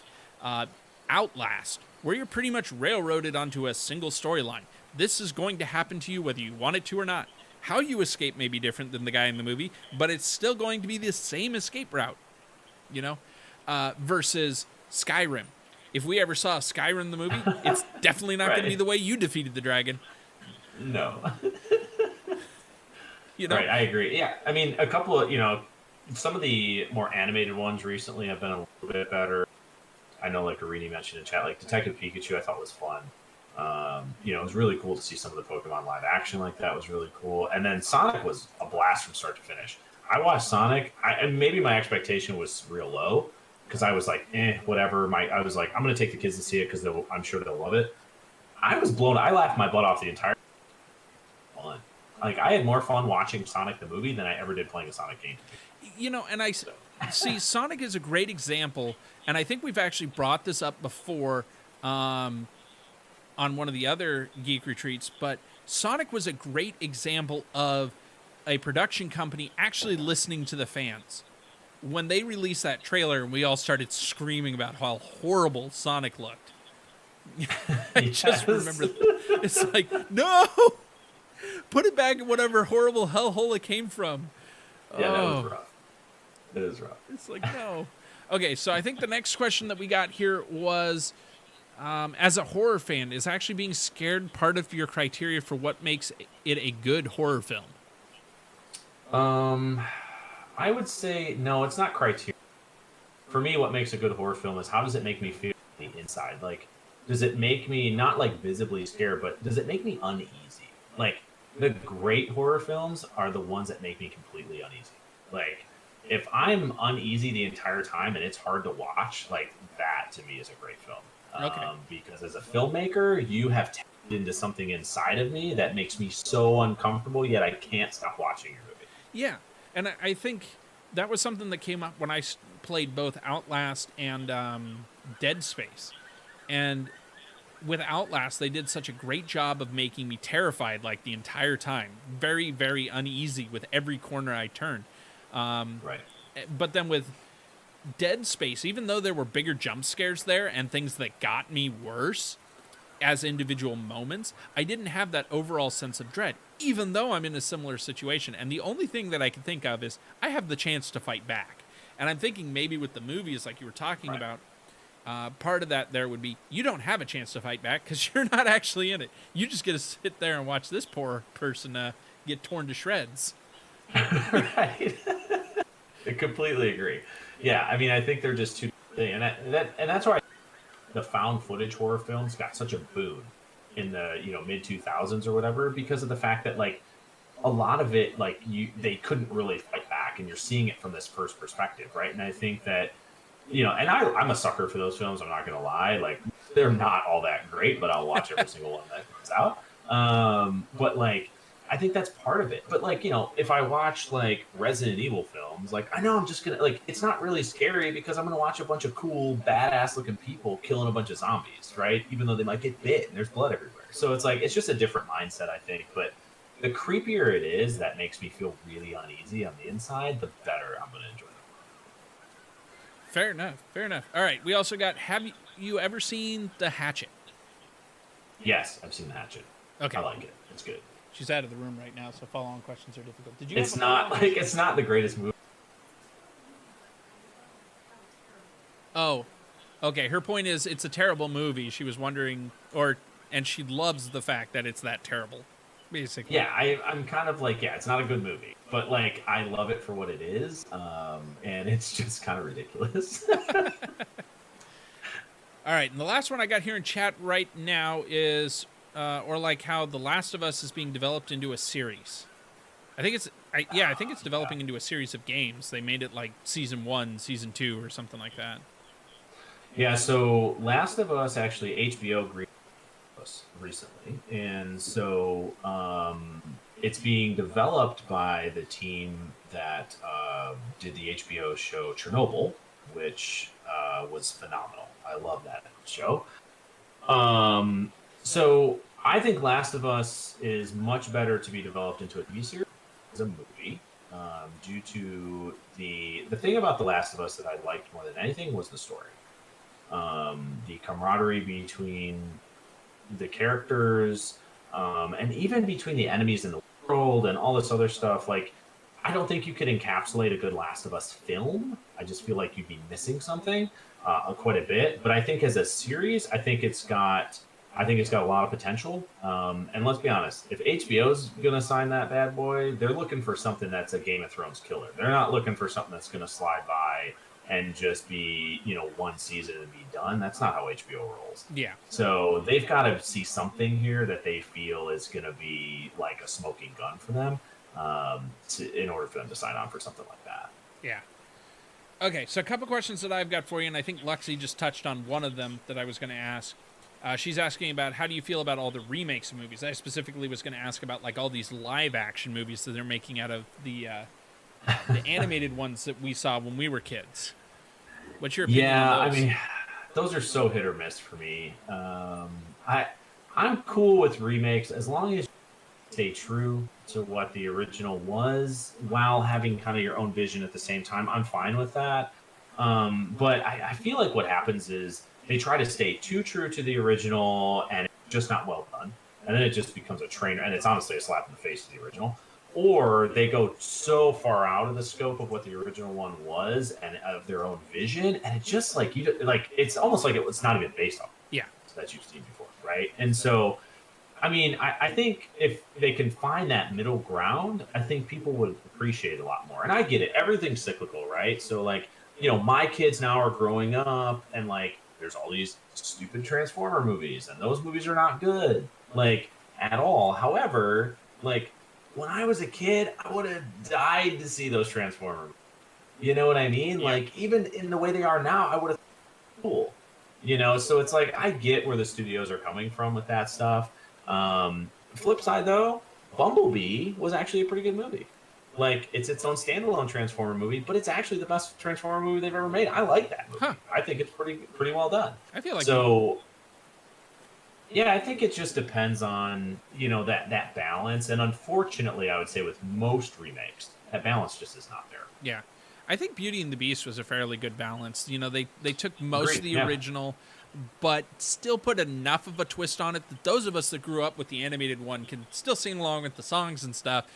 Outlast, where you're pretty much railroaded onto a single storyline. This is going to happen to you whether you want it to or not. How you escape may be different than the guy in the movie, but it's still going to be the same escape route, versus Skyrim. If we ever saw Skyrim the movie, it's definitely not going to be the way you defeated the dragon. No. Right, I agree. Yeah, I mean, a couple of, some of the more animated ones recently have been a little bit better. I know, like Arini mentioned in chat, like Detective Pikachu I thought was fun. It was really cool to see some of the Pokemon live action like that was really cool. And then Sonic was a blast from start to finish. I watched Sonic, and maybe my expectation was real low, because I was like, whatever. I was like, I'm going to take the kids to see it because I'm sure they'll love it. I was blown. I laughed my butt off the entire fun. Like I had more fun watching Sonic the movie than I ever did playing a Sonic game. You know, and I see Sonic is a great example, and I think we've actually brought this up before on one of the other Geek Retreats, but Sonic was a great example of a production company actually listening to the fans. When they released that trailer and we all started screaming about how horrible Sonic looked, I just remember, it's like, no! Put it back in whatever horrible hellhole it came from. Yeah, that was rough. It is rough. It's like, no. Okay, so I think the next question that we got here was, as a horror fan, is actually being scared part of your criteria for what makes it a good horror film? I would say, no, it's not criteria. For me, what makes a good horror film is how does it make me feel on the inside? Like, does it make me not like visibly scared, but does it make me uneasy? Like, the great horror films are the ones that make me completely uneasy. Like, if I'm uneasy the entire time and it's hard to watch, like that to me is a great film. Okay. Because as a filmmaker, you have tapped into something inside of me that makes me so uncomfortable, yet I can't stop watching your movie. Yeah, and I think that was something that came up when I played both Outlast and Dead Space. And with Outlast, they did such a great job of making me terrified like the entire time. Very, very uneasy with every corner I turned. Right. But then with Dead Space, even though there were bigger jump scares there and things that got me worse as individual moments, I didn't have that overall sense of dread, even though I'm in a similar situation. And the only thing that I can think of is I have the chance to fight back. And I'm thinking maybe with the movies, like you were talking about, part of that there would be you don't have a chance to fight back because you're not actually in it. You just get to sit there and watch this poor person get torn to shreds. Right. I completely agree. Yeah, I mean, I think they're just two things, and that's why the found footage horror films got such a boom in the mid 2000s or whatever, because of the fact that like a lot of it they couldn't really fight back, and you're seeing it from this first perspective, right? And I think that and I'm a sucker for those films. I'm not gonna lie, like they're not all that great, but I'll watch every single one that comes out. But like I think that's part of it. But like, if I watch like Resident Evil films, like I know I'm just gonna like it's not really scary because I'm gonna watch a bunch of cool, badass looking people killing a bunch of zombies, right? Even though they might get bit and there's blood everywhere. So it's like it's just a different mindset, I think. But the creepier it is that makes me feel really uneasy on the inside, the better I'm gonna enjoy it. Fair enough. Fair enough. All right. We also got, have you ever seen The Hatchet? Yes, I've seen The Hatchet. Okay. I like it. It's good. She's out of the room right now, so follow-on questions are difficult. Did you? It's not the greatest movie. Oh, okay. Her point is it's a terrible movie. She was wondering, and she loves the fact that it's that terrible, basically. Yeah, I'm kind of like, yeah, it's not a good movie, but like I love it for what it is, and it's just kind of ridiculous. All right, and the last one I got here in chat right now is, or like how The Last of Us is being developed into a series. I think it's developing into a series of games. They made it like season 1, season 2, or something like that. Yeah, so Last of Us actually HBO agreed with us recently, and so it's being developed by the team that did the HBO show Chernobyl, which was phenomenal. I love that show. So I think Last of Us is much better to be developed into a TV series as a movie, due to the thing about The Last of Us that I liked more than anything was the story. The camaraderie between the characters, and even between the enemies in the world and all this other stuff. Like, I don't think you could encapsulate a good Last of Us film. I just feel like you'd be missing something quite a bit. But I think as a series, I think it's got a lot of potential. And let's be honest, if HBO's gonna sign that bad boy, they're looking for something that's a Game of Thrones killer. They're not looking for something that's gonna slide by and just be, one season and be done. That's not how HBO rolls. Yeah. So they've got to see something here that they feel is going to be like a smoking gun for them, in order for them to sign on for something like that. Yeah. Okay, so a couple questions that I've got for you, and I think Luxie just touched on one of them that I was going to ask. She's asking about how do you feel about all the remakes of movies. I specifically was going to ask about like all these live action movies that they're making out of the animated ones that we saw when we were kids. What's your opinion on those? I mean, those are so hit or miss for me. I'm cool with remakes as long as you stay true to what the original was while having kind of your own vision at the same time. I'm fine with that. But I feel like what happens is they try to stay too true to the original and it's just not well done. And then it just becomes a trainer, and it's honestly a slap in the face to the original. Or they go so far out of the scope of what the original one was and of their own vision, and it just like it's almost like it's not even based on that you've seen before, right? And so, I mean, I think if they can find that middle ground, I think people would appreciate it a lot more. And I get it; everything's cyclical, right? So, like, my kids now are growing up, and like, there's all these stupid Transformer movies, and those movies are not good, like at all. However, like, when I was a kid, I would have died to see those Transformers. You know what I mean? Yeah. Like, even in the way they are now, I would have cool. So it's like I get where the studios are coming from with that stuff. Flip side though, Bumblebee was actually a pretty good movie. Like, it's its own standalone Transformer movie, but it's actually the best Transformer movie they've ever made. I like that movie. Huh. I think it's pretty well done. I feel like so. Yeah, I think it just depends on, that balance. And unfortunately, I would say with most remakes, that balance just is not there. Yeah. I think Beauty and the Beast was a fairly good balance. They took most of the original, but still put enough of a twist on it that those of us that grew up with the animated one can still sing along with the songs and stuff.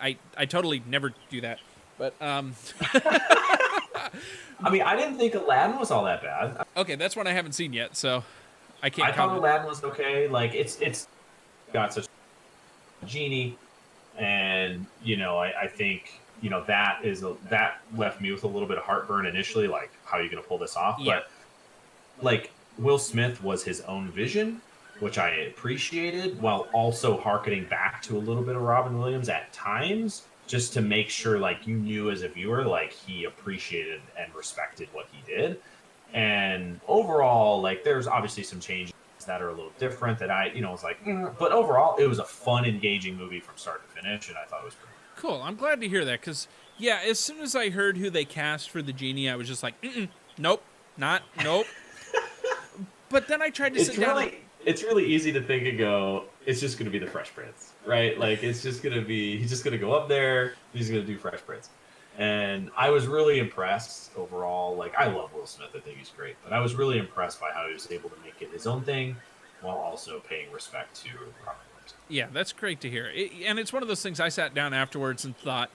I totally never do that. But I mean, I didn't think Aladdin was all that bad. Okay, that's one I haven't seen yet, so I can't I thought Aladdin was okay. Like, it's got such a genie, and I think that left me with a little bit of heartburn initially. Like, how are you going to pull this off? Yeah. But like, Will Smith was his own vision, which I appreciated, while also hearkening back to a little bit of Robin Williams at times, just to make sure like you knew as a viewer like he appreciated and respected what he did. And overall, like, there's obviously some changes that are a little different that I, was like, but overall, it was a fun, engaging movie from start to finish, and I thought it was pretty cool. I'm glad to hear that, because, yeah, as soon as I heard who they cast for the genie, I was just like, nope. But then I tried to sit down. It's really easy to think and go, it's just going to be the Fresh Prince, right? Like, it's just going to be, he's just going to go up there, he's going to do Fresh Prince. And I was really impressed overall. Like, I love Will Smith. I think he's great. But I was really impressed by how he was able to make it his own thing while also paying respect to Robin Williams. Yeah, that's great to hear. And it's one of those things I sat down afterwards and thought,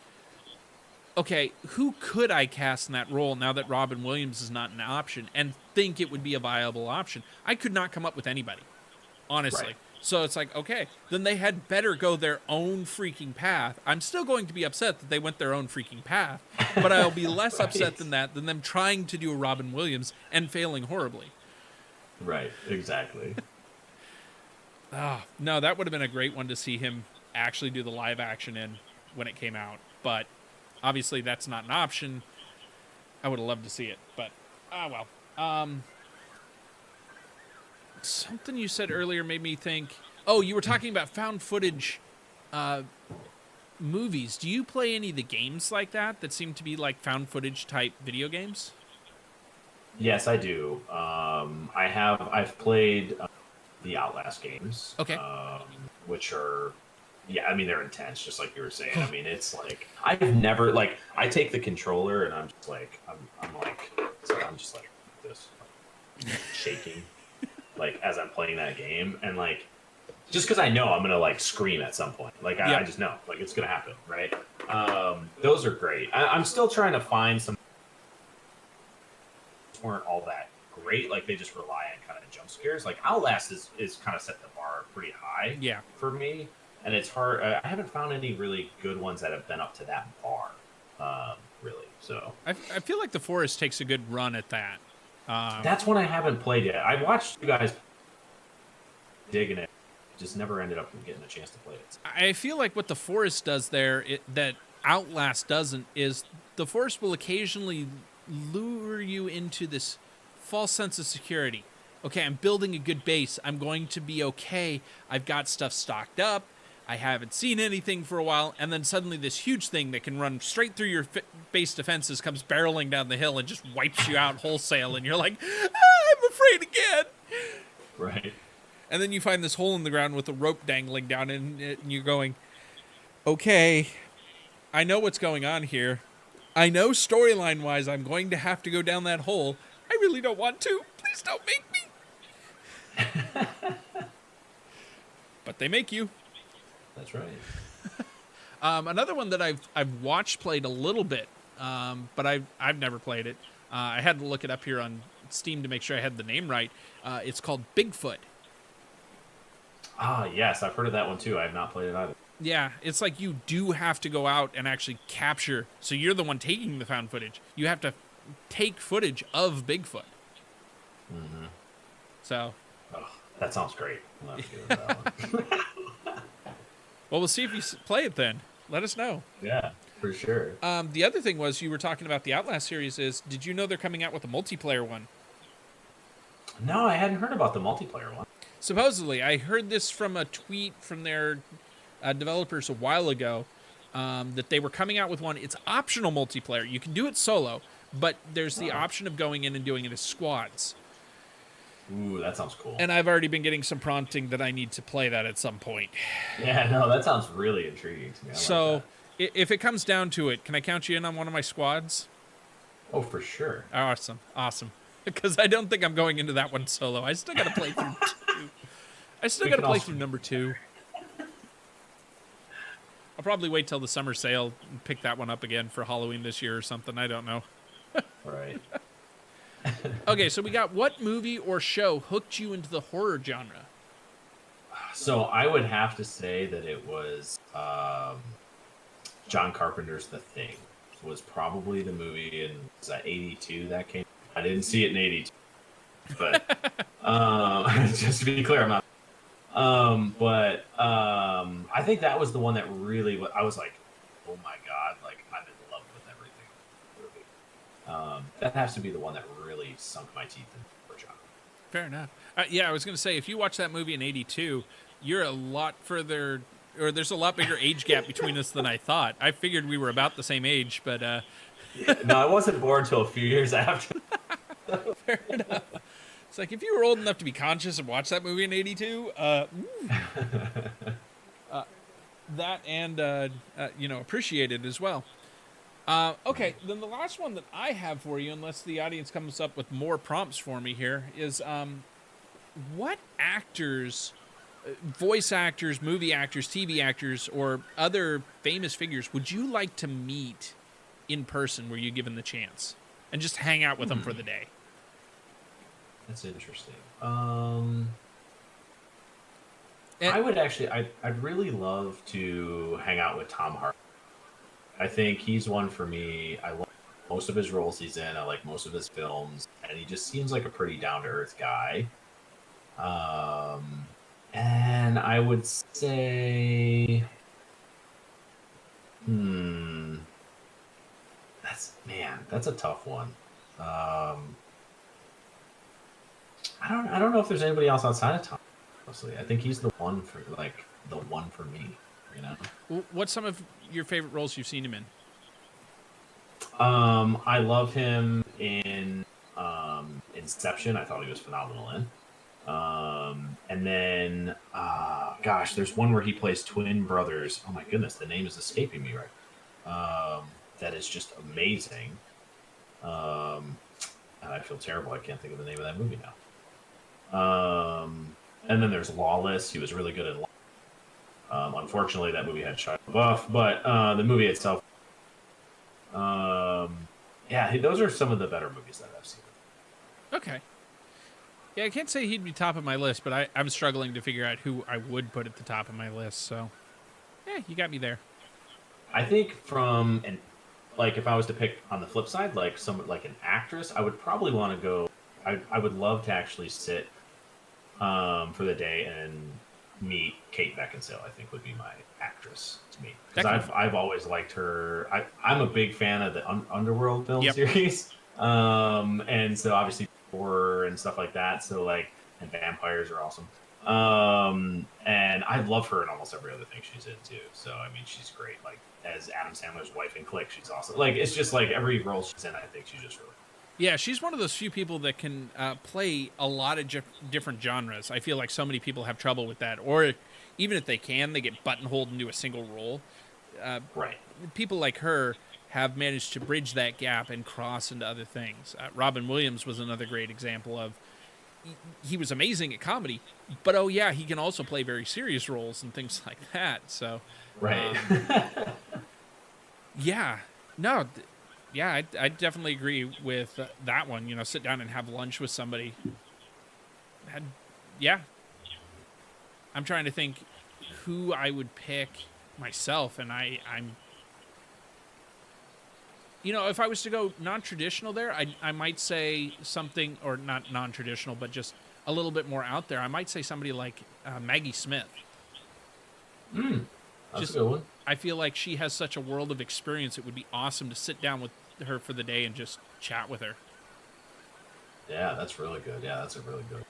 okay, who could I cast in that role now that Robin Williams is not an option, and think it would be a viable option? I could not come up with anybody, honestly. Right. So it's like, okay, then they had better go their own freaking path. I'm still going to be upset that they went their own freaking path, but I'll be less upset than them trying to do a Robin Williams and failing horribly. Right, exactly. No, that would have been a great one to see him actually do the live action in when it came out. But obviously that's not an option. I would have loved to see it, but well. Something you said earlier made me think. Oh, you were talking about found footage movies. Do you play any of the games like that seem to be like found footage type video games? Yes, I do. I've played the Outlast games. Okay. Which are, I mean, they're intense, just like you were saying. I mean, it's like, I've never, like, I take the controller and I'm just like, I'm just like this, shaking. Like, as I'm playing that game, and like, just because I know I'm gonna like scream at some point, like I just know, like, it's gonna happen, right? Those are great. I'm still trying to find some weren't all that great. Like, they just rely on kind of jump scares. Like, Outlast is kind of set the bar pretty high, for me, and it's hard. I haven't found any really good ones that have been up to that bar, really. So I feel like The Forest takes a good run at that. That's one I haven't played yet. I watched you guys digging it, just never ended up getting a chance to play it. I feel like what The Forest does there that Outlast doesn't is The Forest will occasionally lure you into this false sense of security. okay, I'm building a good base. I'm going to be okay. I've got stuff stocked up. I haven't seen anything for a while. And then suddenly this huge thing that can run straight through your base defenses comes barreling down the hill and just wipes you out wholesale. And you're like, I'm afraid again. Right. And then you find this hole in the ground with a rope dangling down in it, and you're going, okay, I know what's going on here. I know storyline-wise I'm going to have to go down that hole. I really don't want to. Please don't make me. But they make you. That's right. Another one that I've watched played a little bit, but I've never played it. I had to look it up here on Steam to make sure I had the name right. It's called Bigfoot. Ah, yes, I've heard of that one too. I have not played it either. Yeah, it's like you do have to go out and actually capture. So you're the one taking the found footage. You have to take footage of Bigfoot. Mm-hmm. So. Oh, that sounds great. I'll have to give it that one. Well, we'll see if you play it then. Let us know. Yeah, for sure. The other thing was you were talking about the Outlast series. Did you know they're coming out with a multiplayer one? No, I hadn't heard about the multiplayer one. Supposedly, I heard this from a tweet from their developers a while ago, that they were coming out with one. It's optional multiplayer. You can do it solo, but there's the option of going in and doing it as squads. Ooh, that sounds cool. And I've already been getting some prompting that I need to play that at some point. Yeah, no, that sounds really intriguing to me. So, if it comes down to it, can I count you in on one of my squads? Oh, for sure. Awesome. Because I don't think I'm going into that one solo. I still got to play through 2. I still got to play through number 2. I'll probably wait till the summer sale and pick that one up again for Halloween this year or something. I don't know. Right. Okay, so we got what movie or show hooked you into the horror genre? So I would have to say that it was John Carpenter's The Thing. Was probably the movie in 82 that came. I didn't see it in 82, but just to be clear, I'm not. I think that was the one that really. I was like, oh my god, like I'm in love with everything. That has to be the one that really sunk my teeth in John. Fair enough. Yeah, I was going to say, if you watch that movie in 82, you're a lot further, or there's a lot bigger age gap between us than I thought. I figured we were about the same age, but... No, I wasn't born until a few years after. Fair enough. It's like, if you were old enough to be conscious and watch that movie in 82, that and, appreciate it as well. Okay, then the last one that I have for you, unless the audience comes up with more prompts for me here, is what actors, voice actors, movie actors, TV actors, or other famous figures would you like to meet in person were you given the chance? And just hang out with them for the day? That's interesting. I would actually, I'd really love to hang out with Tom Hardy. I think he's one for me. I love most of his roles he's in. I like most of his films, and he just seems like a pretty down-to-earth guy. And I would say, that's a tough one. I don't know if there's anybody else outside of Tom. Honestly, I think he's the one for me. You know. What's some of your favorite roles you've seen him in? I love him in Inception. I thought he was phenomenal in. And then, there's one where he plays twin brothers. Oh my goodness, the name is escaping me right. That is just amazing. And I feel terrible. I can't think of the name of that movie now. And then there's Lawless. He was really good in Lawless. Unfortunately, that movie had Shia LaBeouf, but the movie itself, those are some of the better movies that I've seen. Okay. Yeah, I can't say he'd be top of my list, but I'm struggling to figure out who I would put at the top of my list. So, yeah, you got me there. I think if I was to pick on the flip side, like an actress, I would probably want to go. I would love to actually sit for the day and meet Kate Beckinsale. I think would be my actress to meet, because I've always liked her. I'm a big fan of the Underworld film series, and so obviously horror and stuff like that. So like, and vampires are awesome. And I love her in almost every other thing she's in too. So I mean, she's great. Like as Adam Sandler's wife in Click, she's awesome. Like it's just like every role she's in, I think she's just really. Yeah, she's one of those few people that can play a lot of different genres. I feel like so many people have trouble with that, or even if they can, they get buttonholed into a single role. Right. People like her have managed to bridge that gap and cross into other things. Robin Williams was another great example of. He was amazing at comedy, but oh yeah, he can also play very serious roles and things like that. So, right. Yeah, no. Yeah, I definitely agree with that one. You know, sit down and have lunch with somebody. Yeah. I'm trying to think who I would pick myself, and I'm... You know, if I was to go non-traditional there, I might say something, or not non-traditional, but just a little bit more out there. I might say somebody like Maggie Smith. That's a good one. I feel like she has such a world of experience. It would be awesome to sit down with her for the day and just chat with her. Yeah, that's really good. Yeah, that's a really good.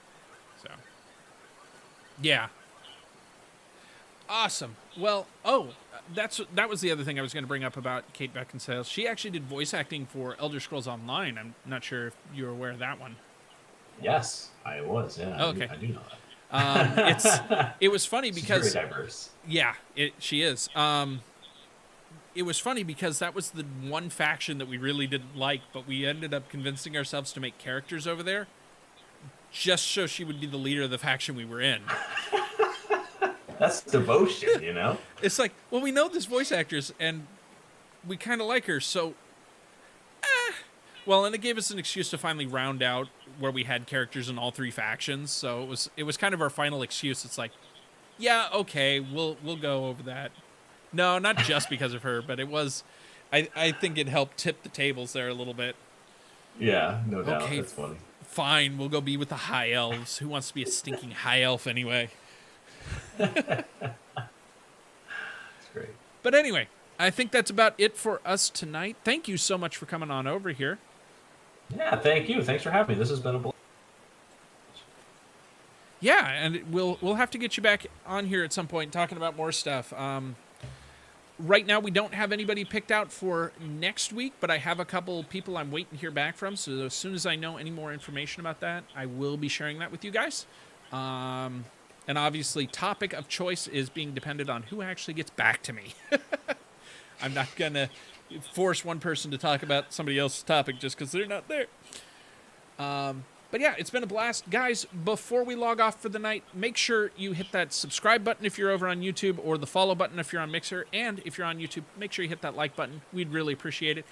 So, yeah, awesome. Well, that was the other thing I was going to bring up about Kate Beckinsale. She actually did voice acting for Elder Scrolls Online. I'm not sure if you were aware of that one. Yes, I was. Yeah, oh, okay. I do know that. It was funny because she's very diverse. Yeah, she is. It was funny because that was the one faction that we really didn't like, but we ended up convincing ourselves to make characters over there just so she would be the leader of the faction we were in. That's devotion, you know? It's like, well, we know this voice actress, and we kind of like her, so... Well, and it gave us an excuse to finally round out where we had characters in all three factions, so it was kind of our final excuse. It's like, yeah, okay, we'll go over that. No, not just because of her, but it was... I think it helped tip the tables there a little bit. Yeah, no doubt. Okay, that's funny. Fine, we'll go be with the high elves. Who wants to be a stinking high elf anyway? That's great. But anyway, I think that's about it for us tonight. Thank you so much for coming on over here. Yeah, thank you. Thanks for having me. This has been a blast. Yeah, and we'll have to get you back on here at some point talking about more stuff. Right now, we don't have anybody picked out for next week, but I have a couple people I'm waiting to hear back from. So as soon as I know any more information about that, I will be sharing that with you guys. And obviously, topic of choice is being dependent on who actually gets back to me. I'm not going to force one person to talk about somebody else's topic just because they're not there. But yeah, it's been a blast. Guys, before we log off for the night, make sure you hit that subscribe button if you're over on YouTube, or the follow button if you're on Mixer. And if you're on YouTube, make sure you hit that like button. We'd really appreciate it.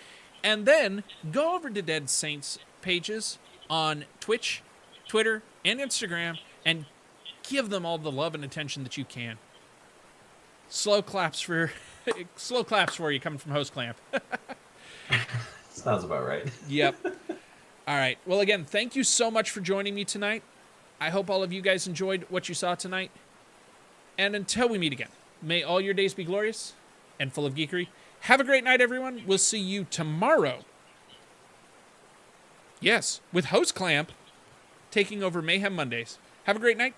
And then go over to DeadxSaintx pages on Twitch, Twitter, and Instagram, and give them all the love and attention that you can. Slow claps for you coming from Host Clamp. Sounds about right. Yep. All right. Well, again, thank you so much for joining me tonight. I hope all of you guys enjoyed what you saw tonight. And until we meet again, may all your days be glorious and full of geekery. Have a great night, everyone. We'll see you tomorrow. Yes, with Host Clamp taking over Mayhem Mondays. Have a great night.